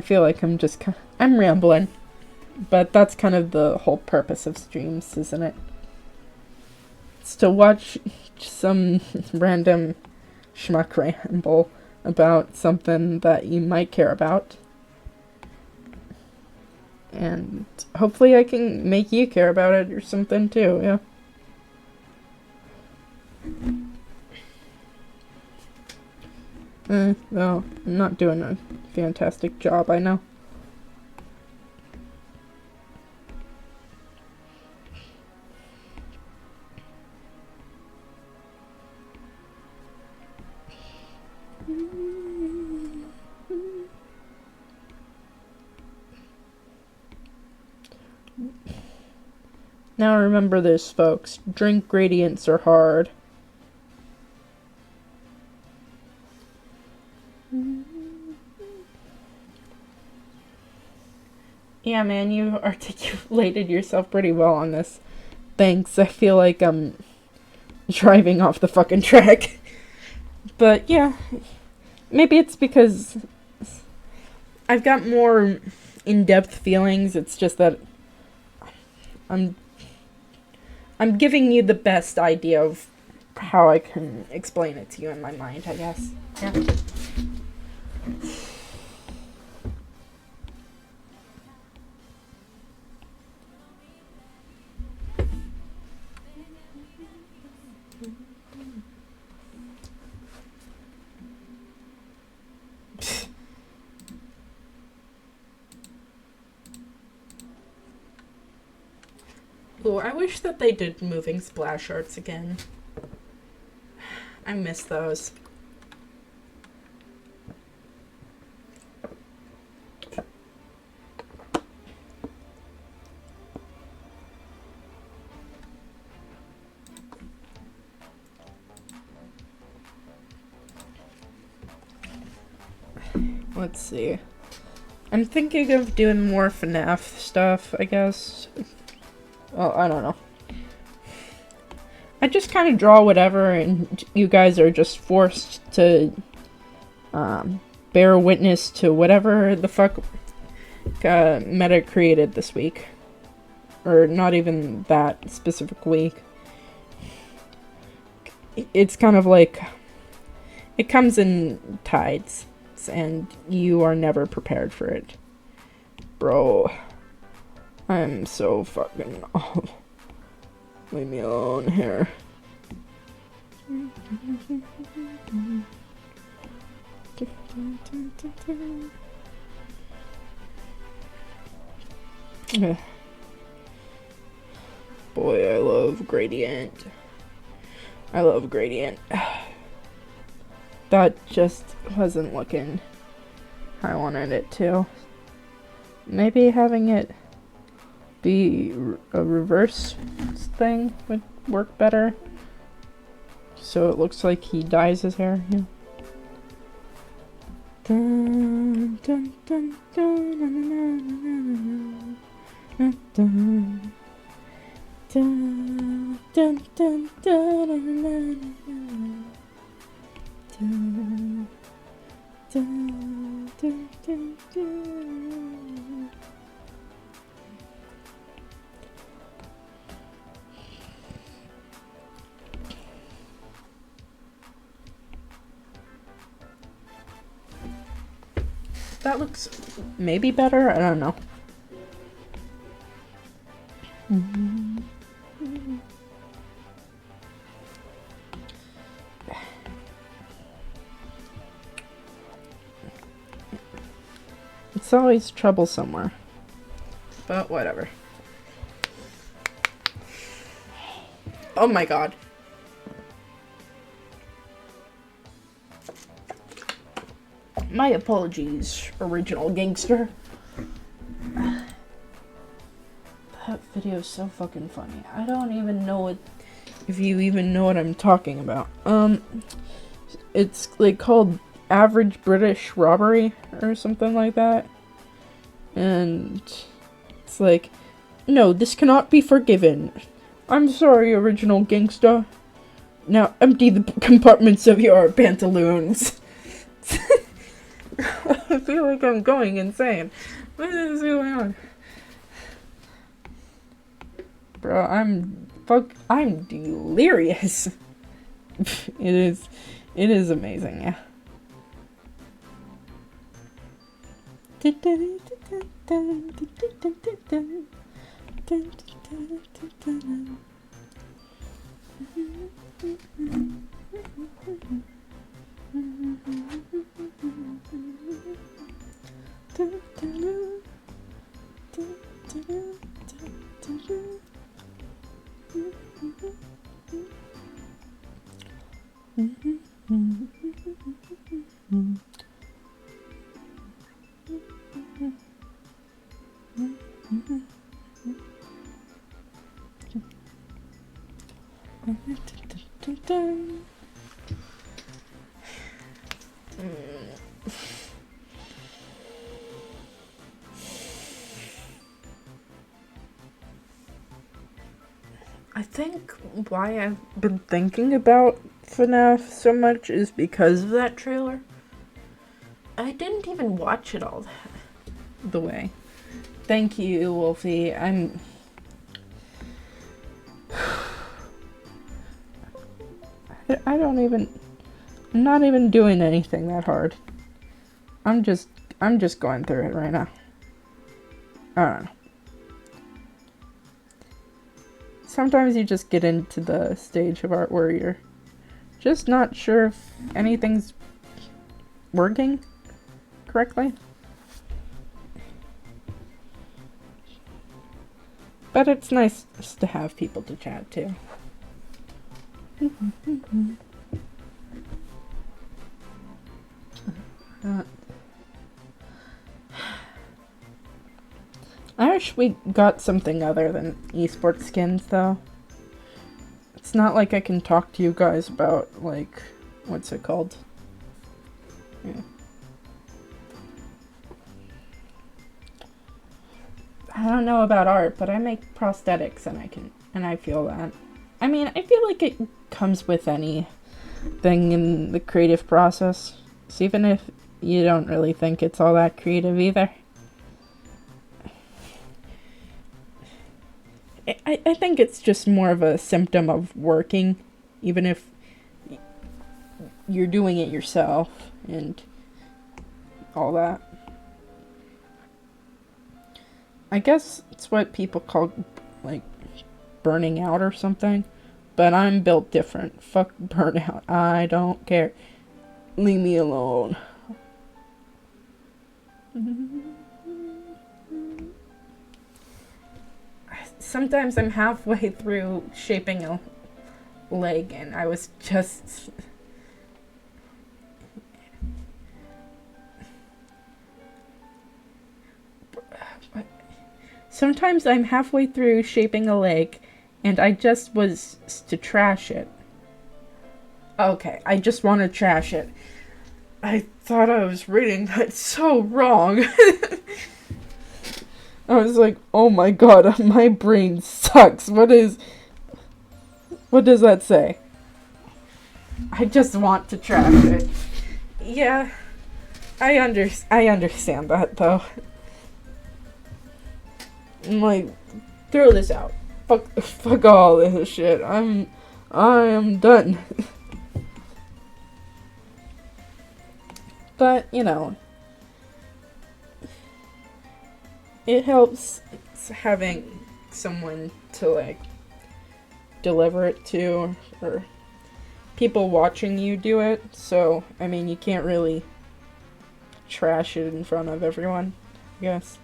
feel like I'm rambling. But that's kind of the whole purpose of streams, isn't it? It's to watch some random schmuck ramble about something that you might care about. And hopefully I can make you care about it or something too, yeah. Well, I'm not doing a fantastic job, I know. Now remember this, folks. Drink gradients are hard. Yeah, man, you articulated yourself pretty well on this. Thanks. I feel like I'm driving off the fucking track. But yeah, maybe it's because I've got more in-depth feelings. It's just that I'm giving you the best idea of how I can explain it to you in my mind, I guess. Yeah. Ooh, I wish that they did moving splash arts again. I miss those. Let's see. I'm thinking of doing more FNAF stuff, I guess. Well, I don't know. I just kind of draw whatever, and you guys are just forced to bear witness to whatever the fuck Meta created this week. Or not even that specific week. It's kind of like, it comes in tides, and you are never prepared for it. Bro, I'm so fucking off. Leave me alone here. Boy, I love Gradient. I love Gradient. That just wasn't looking how I wanted it to. Maybe having it be a reverse thing would work better. So it looks like he dyes his hair. Yeah. Dun, dun, dun, dun, dun, dun, dun, dun, dun, dun, dun, dun, dun, dun, dun. That looks maybe better. I don't know. It's always trouble somewhere. But whatever. Oh my god. My apologies, Original Gangster. That video is so fucking funny. I don't even know if you even know what I'm talking about. It's like called Average British Robbery or something like that. And it's like, no, this cannot be forgiven. I'm sorry, Original Gangsta. Now empty the compartments of your pantaloons. I feel like I'm going insane. What is going on? Bro, I'm delirious. It is amazing, yeah. I think why I've been thinking about FNAF so much is because of that trailer. I didn't even watch it all the way. Thank you, Wolfie. I'm not even doing anything that hard. I'm just going through it right now. I don't know. Sometimes you just get into the stage of art where you're just not sure if anything's working correctly. But it's nice just to have people to chat to. I wish we got something other than esports skins, though. It's not like I can talk to you guys about, like, what's it called? Yeah. I don't know about art, but I make prosthetics and I feel that. I mean, I feel like it comes with anything in the creative process. So even if you don't really think it's all that creative either. I think it's just more of a symptom of working, even if you're doing it yourself and all that. I guess it's what people call, like, burning out or something. But I'm built different. Fuck burnout. I don't care. Leave me alone. sometimes I'm halfway through shaping a leg and I was just... Sometimes I'm halfway through shaping a leg and I just was to trash it. Okay, I just want to trash it. I thought I was reading that so wrong. I was like, oh my god, my brain sucks. What does that say? I just want to trash it. Yeah, I understand that though. I'm like, throw this out. Fuck all this shit. I am done. But, you know, it helps having someone to, like, deliver it to, or people watching you do it. So, I mean, you can't really trash it in front of everyone, I guess.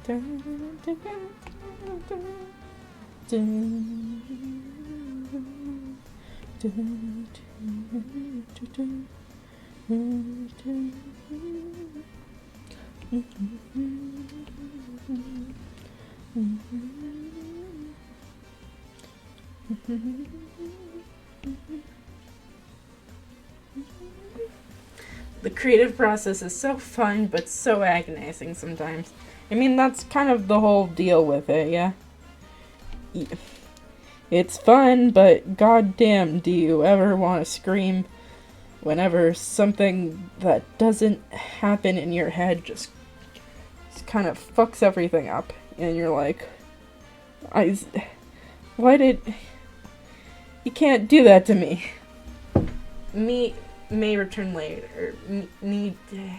The creative process is so fun, but so agonizing sometimes. I mean, that's kind of the whole deal with it, yeah? It's fun, but goddamn, do you ever want to scream whenever something that doesn't happen in your head just kind of fucks everything up, and you're like, why did... You can't do that to me. Me may return late, or need to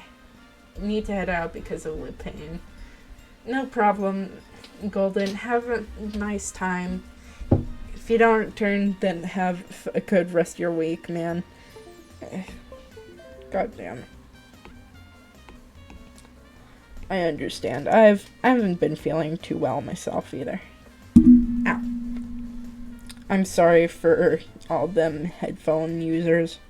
head out because of lip pain. No problem, Golden. Have a nice time. If you don't return, then have a good rest of your week, man. God damn it. I understand. I haven't been feeling too well myself either. Ow. I'm sorry for all them headphone users.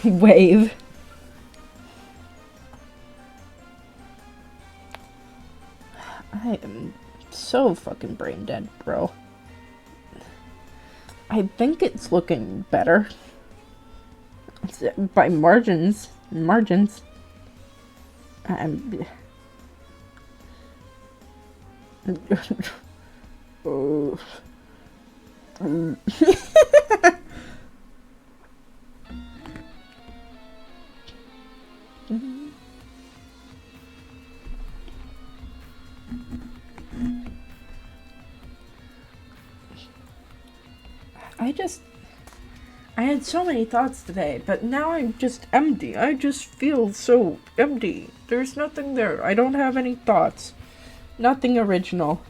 Wave. I am so fucking brain dead, bro. I think it's looking better. By margins. Oh. I had so many thoughts today, but now I'm just empty. I just feel so empty. There's nothing there. I don't have any thoughts. Nothing original.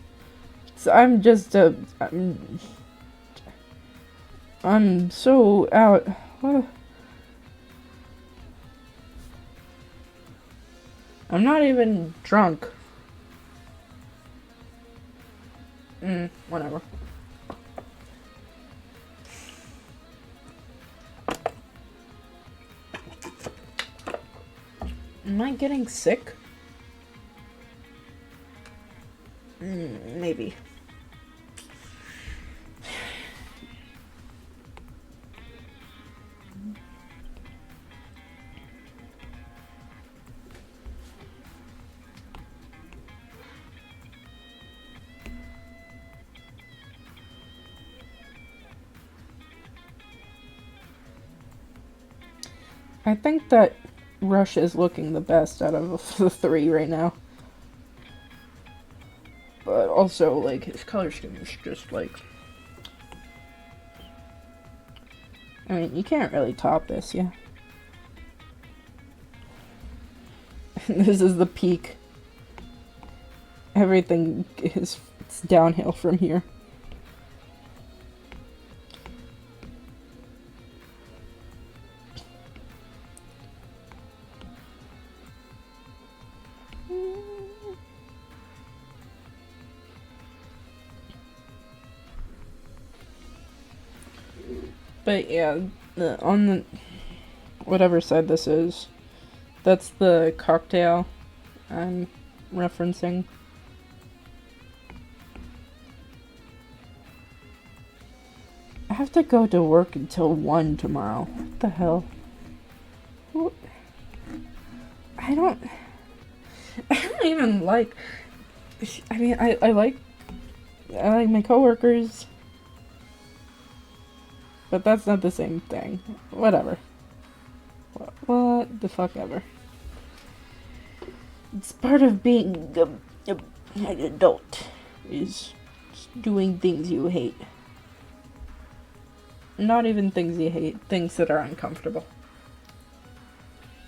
So I'm just I'm so out. I'm not even drunk. Whatever. Am I getting sick? Maybe. I think that Rush is looking the best out of the three right now. But also, like, his color scheme is just, like, I mean, you can't really top this, yeah. This is the peak. Everything is it's downhill from here. But yeah, on the whatever side this is, that's the cocktail I'm referencing. I have to go to work until 1 tomorrow. What the hell? I don't even like. I mean, I like my coworkers, but that's not the same thing. Whatever. What the fuck ever. It's part of being an adult, is doing things you hate. Not even things you hate, things that are uncomfortable.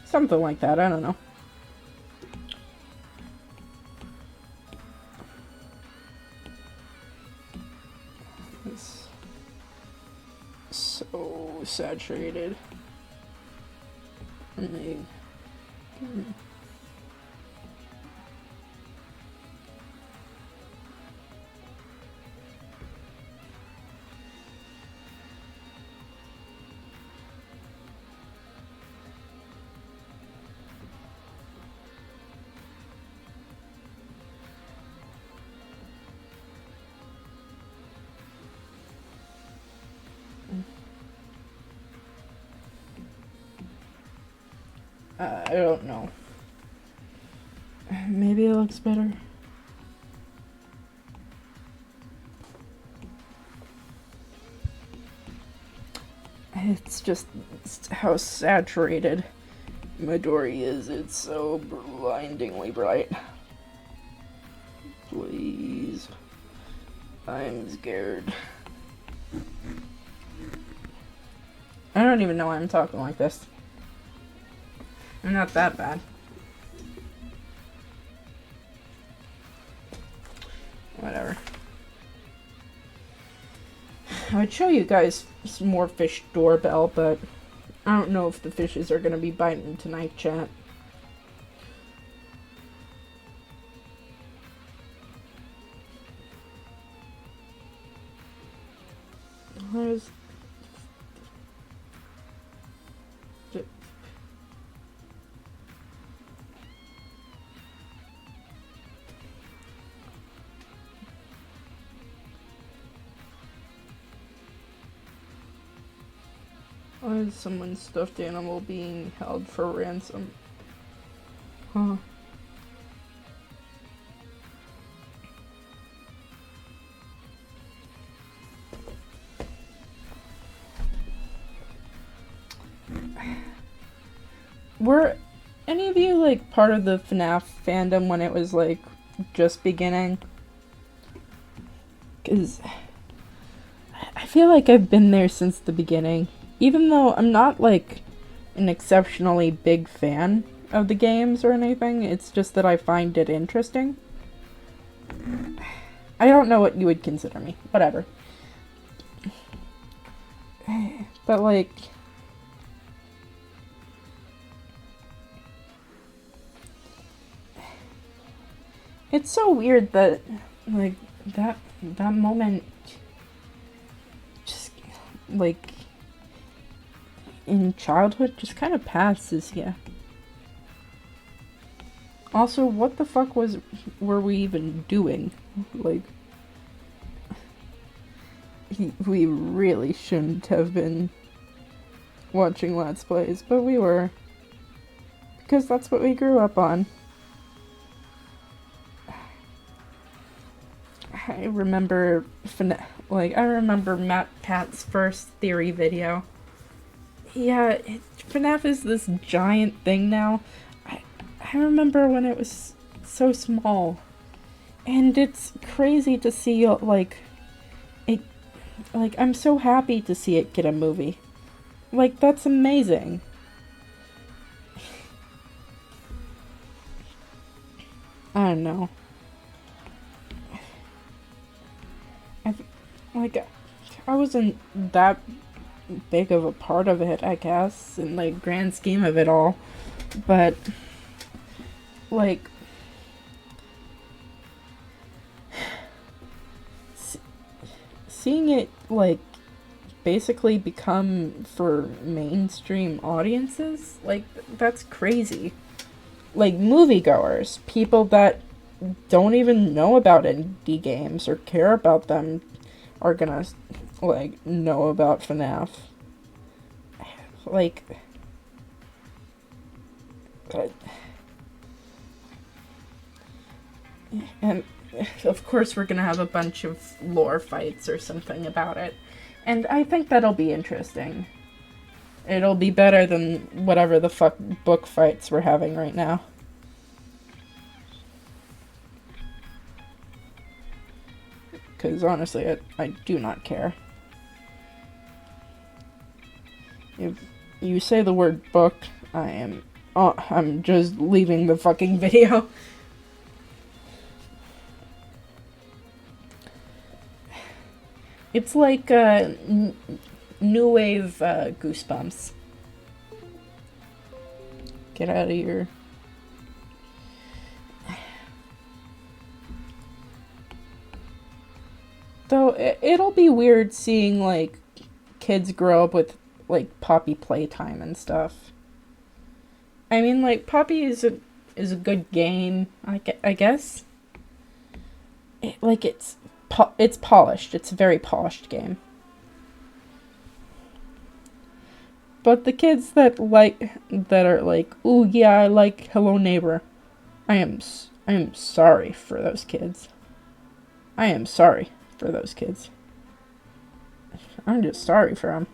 Something like that, I don't know. It's so saturated. I don't know. Maybe it looks better. It's just how saturated Midori is. It's so blindingly bright. Please. I'm scared. I don't even know why I'm talking like this. I'm not that bad. Whatever. I would show you guys some more fish doorbell, but I don't know if the fishes are gonna be biting tonight, chat. Where's... Why is someone's stuffed animal being held for ransom? Huh. Were any of you, like, part of the FNAF fandom when it was, like, just beginning? Because I feel like I've been there since the beginning. Even though I'm not, like, an exceptionally big fan of the games or anything, it's just that I find it interesting. I don't know what you would consider me. Whatever. But, like... It's so weird that, like, that moment just, like... in childhood just kind of passes, yeah. Also, what the fuck were we even doing? Like, we really shouldn't have been watching Let's Plays, but we were. Because that's what we grew up on. I remember, I remember Matt Pat's first theory video. Yeah, FNAF is this giant thing now. I remember when it was so small. And it's crazy to see, like, I'm so happy to see it get a movie. Like, that's amazing. I don't know. I wasn't that big of a part of it, I guess, in the grand scheme of it all. But, like, seeing it, like, basically become for mainstream audiences, like, that's crazy. Like, moviegoers, people that don't even know about indie games or care about them, are gonna, like, know about FNAF. Like, and of course we're gonna have a bunch of lore fights or something about it. And I think that'll be interesting. It'll be better than whatever the fuck book fights we're having right now. Because honestly, I do not care. If you say the word book, I'm just leaving the fucking video. It's like new wave Goosebumps. Get out of here. Though it'll be weird seeing like kids grow up with like Poppy playtime and stuff. I mean, like, Poppy is a good game, I guess. It's polished. It's a very polished game. But the kids that are like, ooh yeah, I like Hello Neighbor. I am sorry for those kids. I am sorry for those kids. I'm just sorry for them.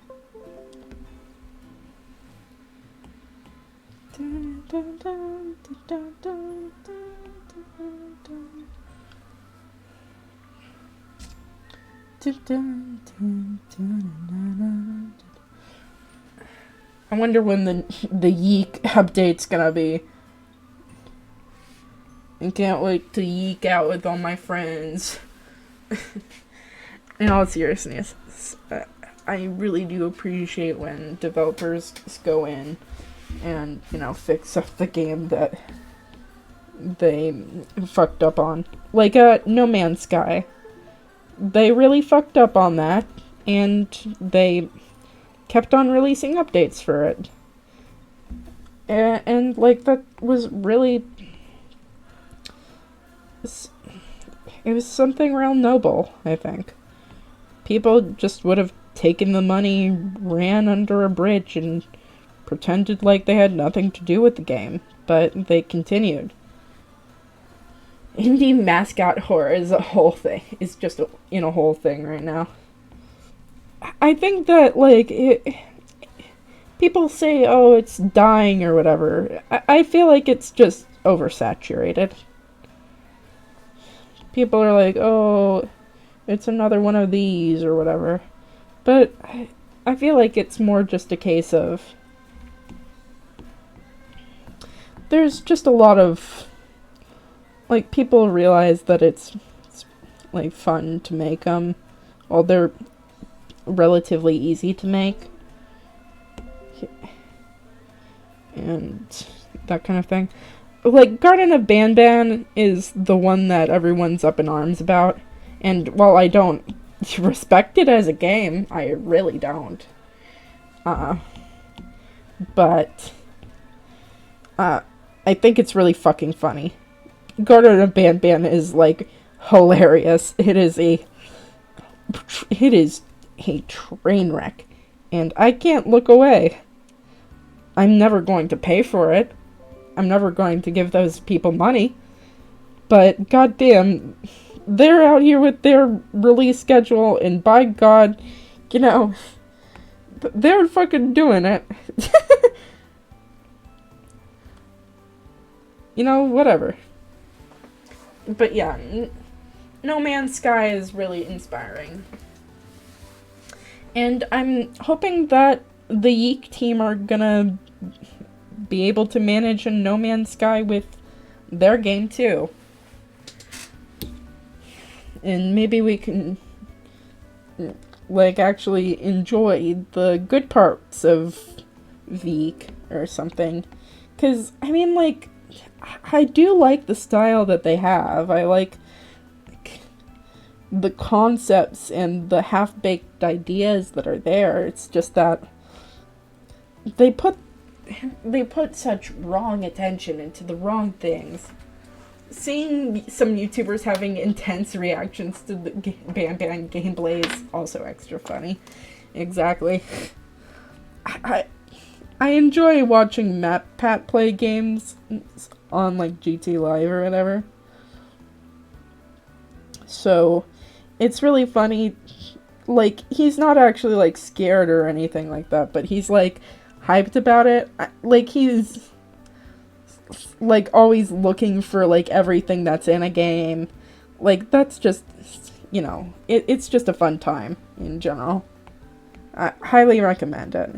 I wonder when the Yeek update's gonna be. I can't wait to yeek out with all my friends. In all seriousness, I really do appreciate when developers go in and, fix up the game that they fucked up on. Like, No Man's Sky. They really fucked up on that, and they kept on releasing updates for it. And like, that was really... It was something real noble, I think. People just would have taken the money, ran under a bridge, and pretended like they had nothing to do with the game, but they continued. Indie mascot horror is a whole thing. It's just in a whole thing right now. I think that, like, people say, oh, it's dying or whatever. I feel like it's just oversaturated. People are like, oh, it's another one of these or whatever. But I feel like it's more just a case of... There's just a lot of... Like, people realize that it's like, fun to make them. Well, they're relatively easy to make. And that kind of thing. Like, Garden of Banban is the one that everyone's up in arms about. And while I don't respect it as a game, I really don't. But I think it's really fucking funny. Garden of Banban is, like, hilarious. It is a train wreck. And I can't look away. I'm never going to pay for it. I'm never going to give those people money. But goddamn, they're out here with their release schedule, and by God, they're fucking doing it. Whatever. But yeah, No Man's Sky is really inspiring. And I'm hoping that the Yeek team are gonna be able to manage a No Man's Sky with their game too. And maybe we can, like, actually enjoy the good parts of Veek or something. Because, I mean, like, I do like the style that they have. I like the concepts and the half-baked ideas that are there. It's just that they put such wrong attention into the wrong things. Seeing some YouTubers having intense reactions to the Ban Ban gameplay is also extra funny. Exactly. I enjoy watching MatPat play games on, like, GT Live or whatever. So, it's really funny. Like, he's not actually, like, scared or anything like that, but he's, like, hyped about it. Like, he's, like, always looking for, like, everything that's in a game. Like, that's just, you know, it's just a fun time in general. I highly recommend it.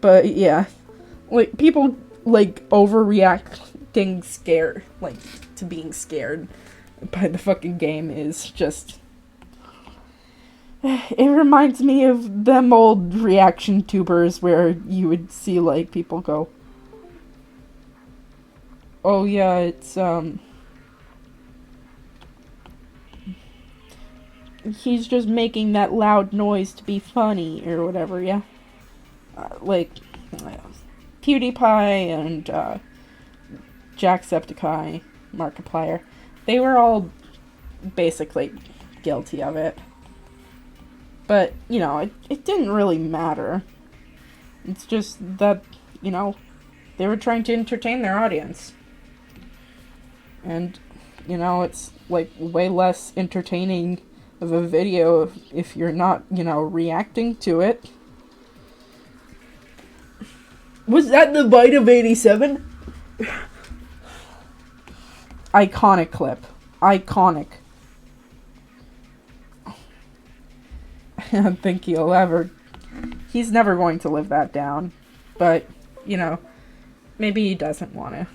But, yeah. Like, people, like, overreacting to being scared by the fucking game is just... It reminds me of them old reaction tubers where you would see, like, people go, oh yeah, it's, he's just making that loud noise to be funny, or whatever, yeah? Like, PewDiePie and, Jacksepticeye, Markiplier, they were all basically guilty of it. But, you know, it didn't really matter. It's just that, you know, they were trying to entertain their audience. And, you know, it's, like, way less entertaining of a video if you're not, you know, reacting to it. Was that the bite of 87? Iconic clip. Iconic. I don't think he's never going to live that down. But, you know, maybe he doesn't want to.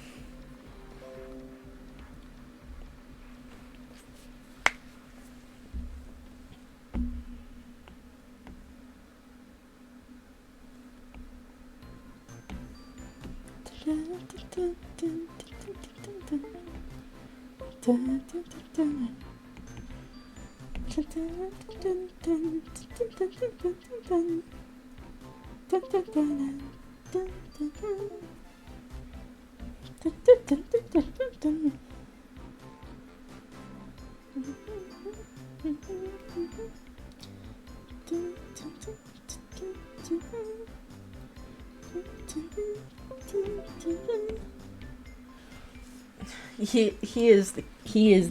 He is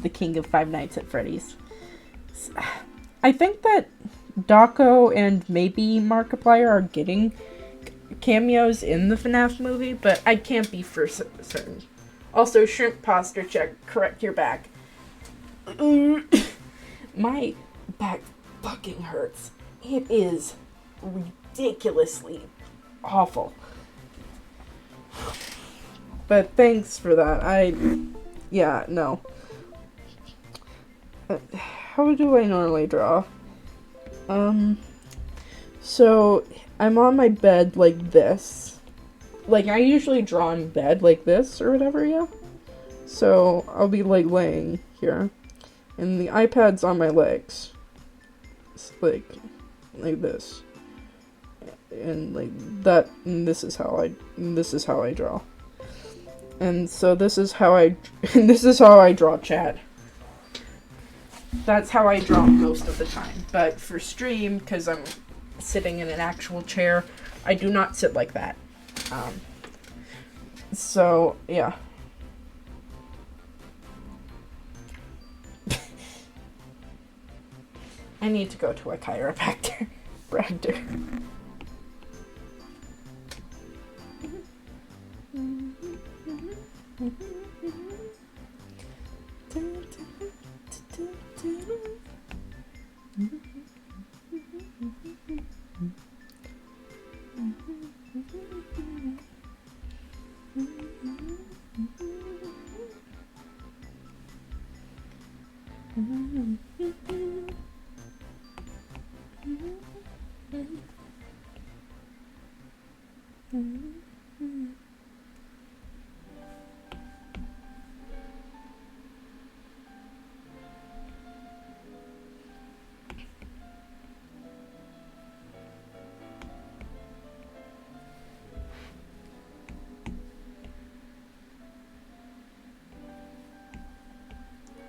the king of Five Nights at Freddy's. I think that Dawko and maybe Markiplier are getting cameos in the FNAF movie, but I can't be for certain. Also, shrimp posture check. Correct your back. My back fucking hurts. It is ridiculously awful. But thanks for that. Yeah, no. How do I normally draw? So, I'm on my bed like this. Like, I usually draw in bed like this, or whatever, yeah? So, I'll be, like, laying here. And the iPad's on my legs. It's like this. And, like, that, and this is how I draw. And so this is how I draw, chat. That's how I draw most of the time. But for stream, because I'm sitting in an actual chair, I do not sit like that. So, yeah. I need to go to a chiropractor.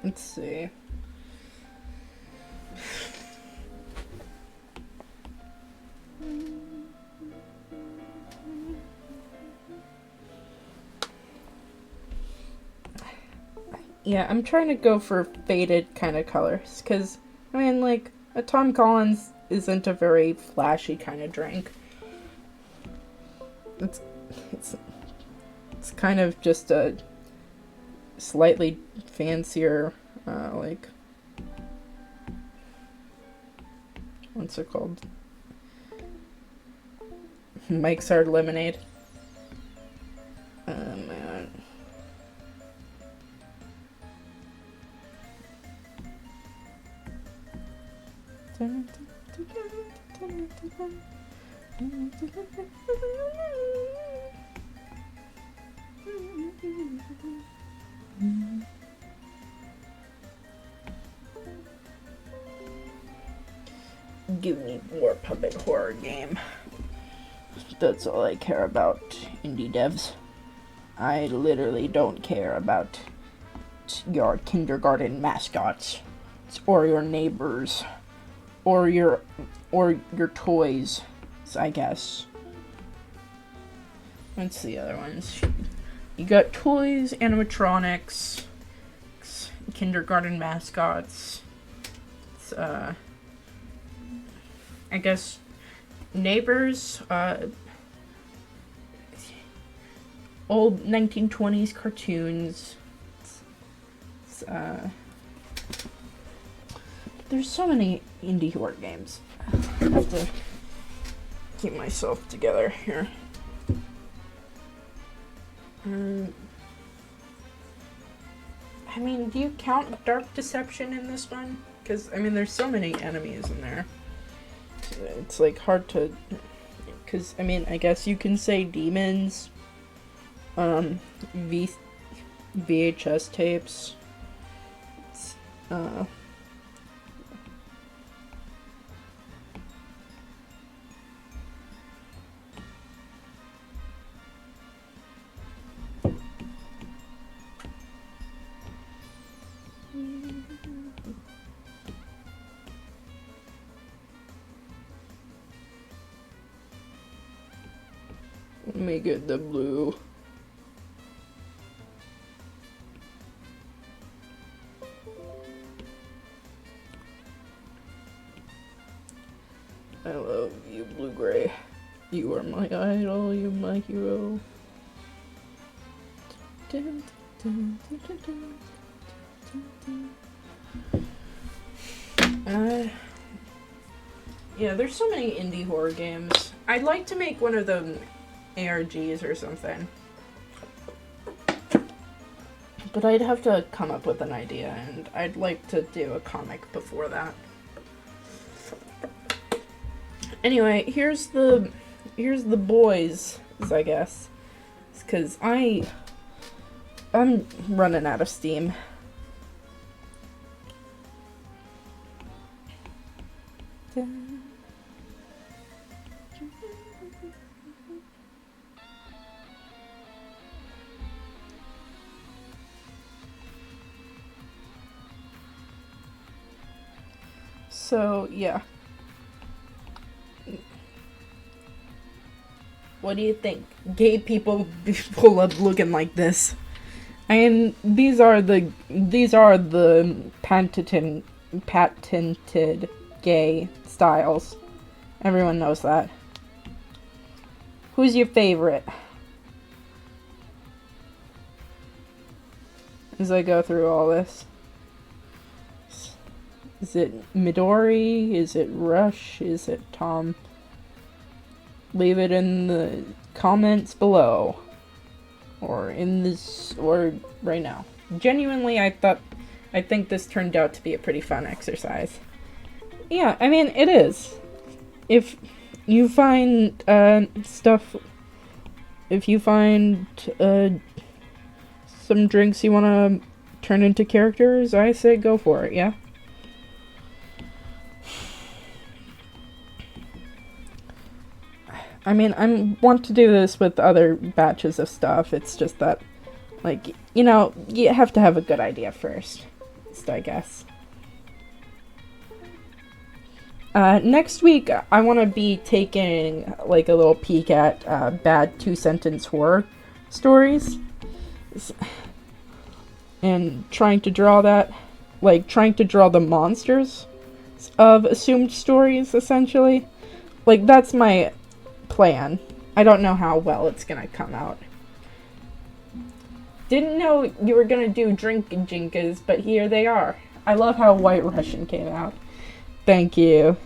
Let's see. Yeah, I'm trying to go for faded kind of colors, because, I mean, like, a Tom Collins isn't a very flashy kind of drink. It's kind of just a slightly fancier, like, what's it called? Mike's Hard Lemonade. Man. Give me more puppet horror game. That's all I care about, indie devs. I literally don't care about your kindergarten mascots, or your neighbors, or your toys, I guess. What's the other ones? You got toys, animatronics, kindergarten mascots. I guess neighbors, old 1920s cartoons. There's so many indie horror games. I have to keep myself together here. I mean, do you count Dark Deception in this one? Because, I mean, there's so many enemies in there. It's, like, hard to... Because, I mean, I guess you can say demons. VHS tapes. Let me get the blue. I love you, Blue Gray. You are my idol, you're my hero. Yeah, there's so many indie horror games. I'd like to make one of them ARGs or something. But I'd have to come up with an idea, and I'd like to do a comic before that. Anyway, here's the boys, I guess. It's 'cause I'm running out of steam. So, yeah. What do you think? Gay people pull up looking like this. And these are the patented gay styles. Everyone knows that. Who's your favorite? As I go through all this. Is it Midori? Is it Rush? Is it Tom? Leave it in the comments below. Or in this, or right now. Genuinely, I think this turned out to be a pretty fun exercise. Yeah, I mean, it is. If you find stuff if you find some drinks you want to turn into characters, I say go for it, yeah? I mean, I want to do this with other batches of stuff. It's just that, like, you know, you have to have a good idea first, I guess. Next week, I want to be taking, like, a little peek at bad two-sentence horror stories. And trying to draw that, like, trying to draw the monsters of assumed stories, essentially. Like, that's my plan. I don't know how well it's gonna come out. Didn't know you were gonna do Drinkin' Jinkas, but here they are. I love how White Russian came out. Thank you.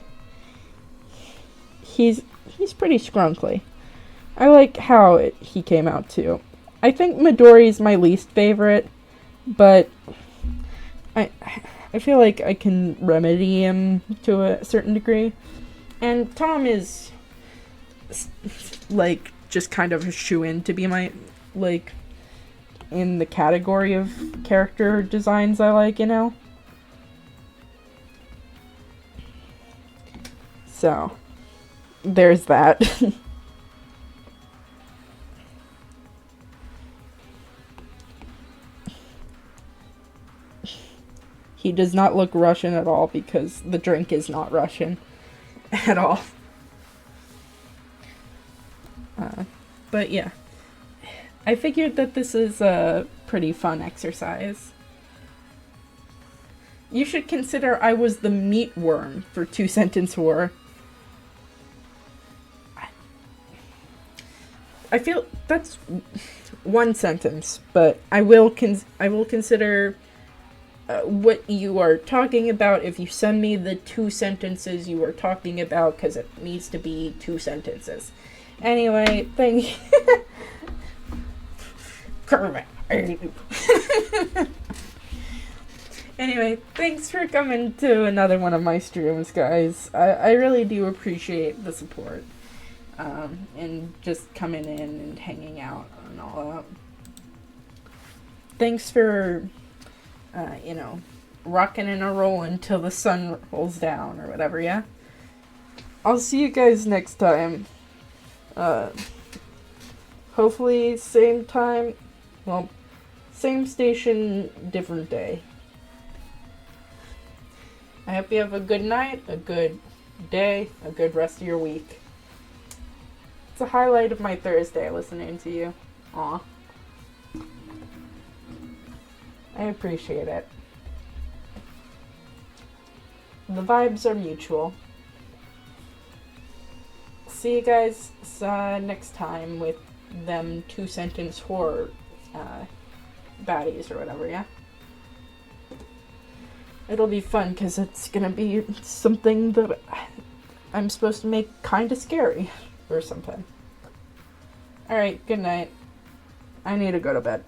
He's pretty scrunkly. I like how he came out too. I think Midori's my least favorite, but I feel like I can remedy him to a certain degree. And Tom is, like, just kind of a shoo-in to be my, like, in the category of character designs I like, you know? So, there's that. He does not look Russian at all because the drink is not Russian at all. But yeah, I figured that this is a pretty fun exercise. You should consider I was the meatworm for two-sentence horror. I feel that's one sentence, but I will consider what you are talking about if you send me the 2 sentences you are talking about, because it needs to be 2 sentences. Anyway, thank you. Anyway, thanks for coming to another one of my streams, guys. I really do appreciate the support. And just coming in and hanging out and all that. Thanks for, you know, rocking and a rolling till the sun rolls down or whatever, yeah? I'll see you guys next time. Hopefully same time, well, same station, different day. I hope you have a good night, a good day, a good rest of your week. It's a highlight of my Thursday listening to you. Aw. I appreciate it. The vibes are mutual. See you guys next time with them 2-sentence horror baddies or whatever, yeah? It'll be fun because it's gonna be something that I'm supposed to make kinda scary or something. Alright, good night. I need to go to bed.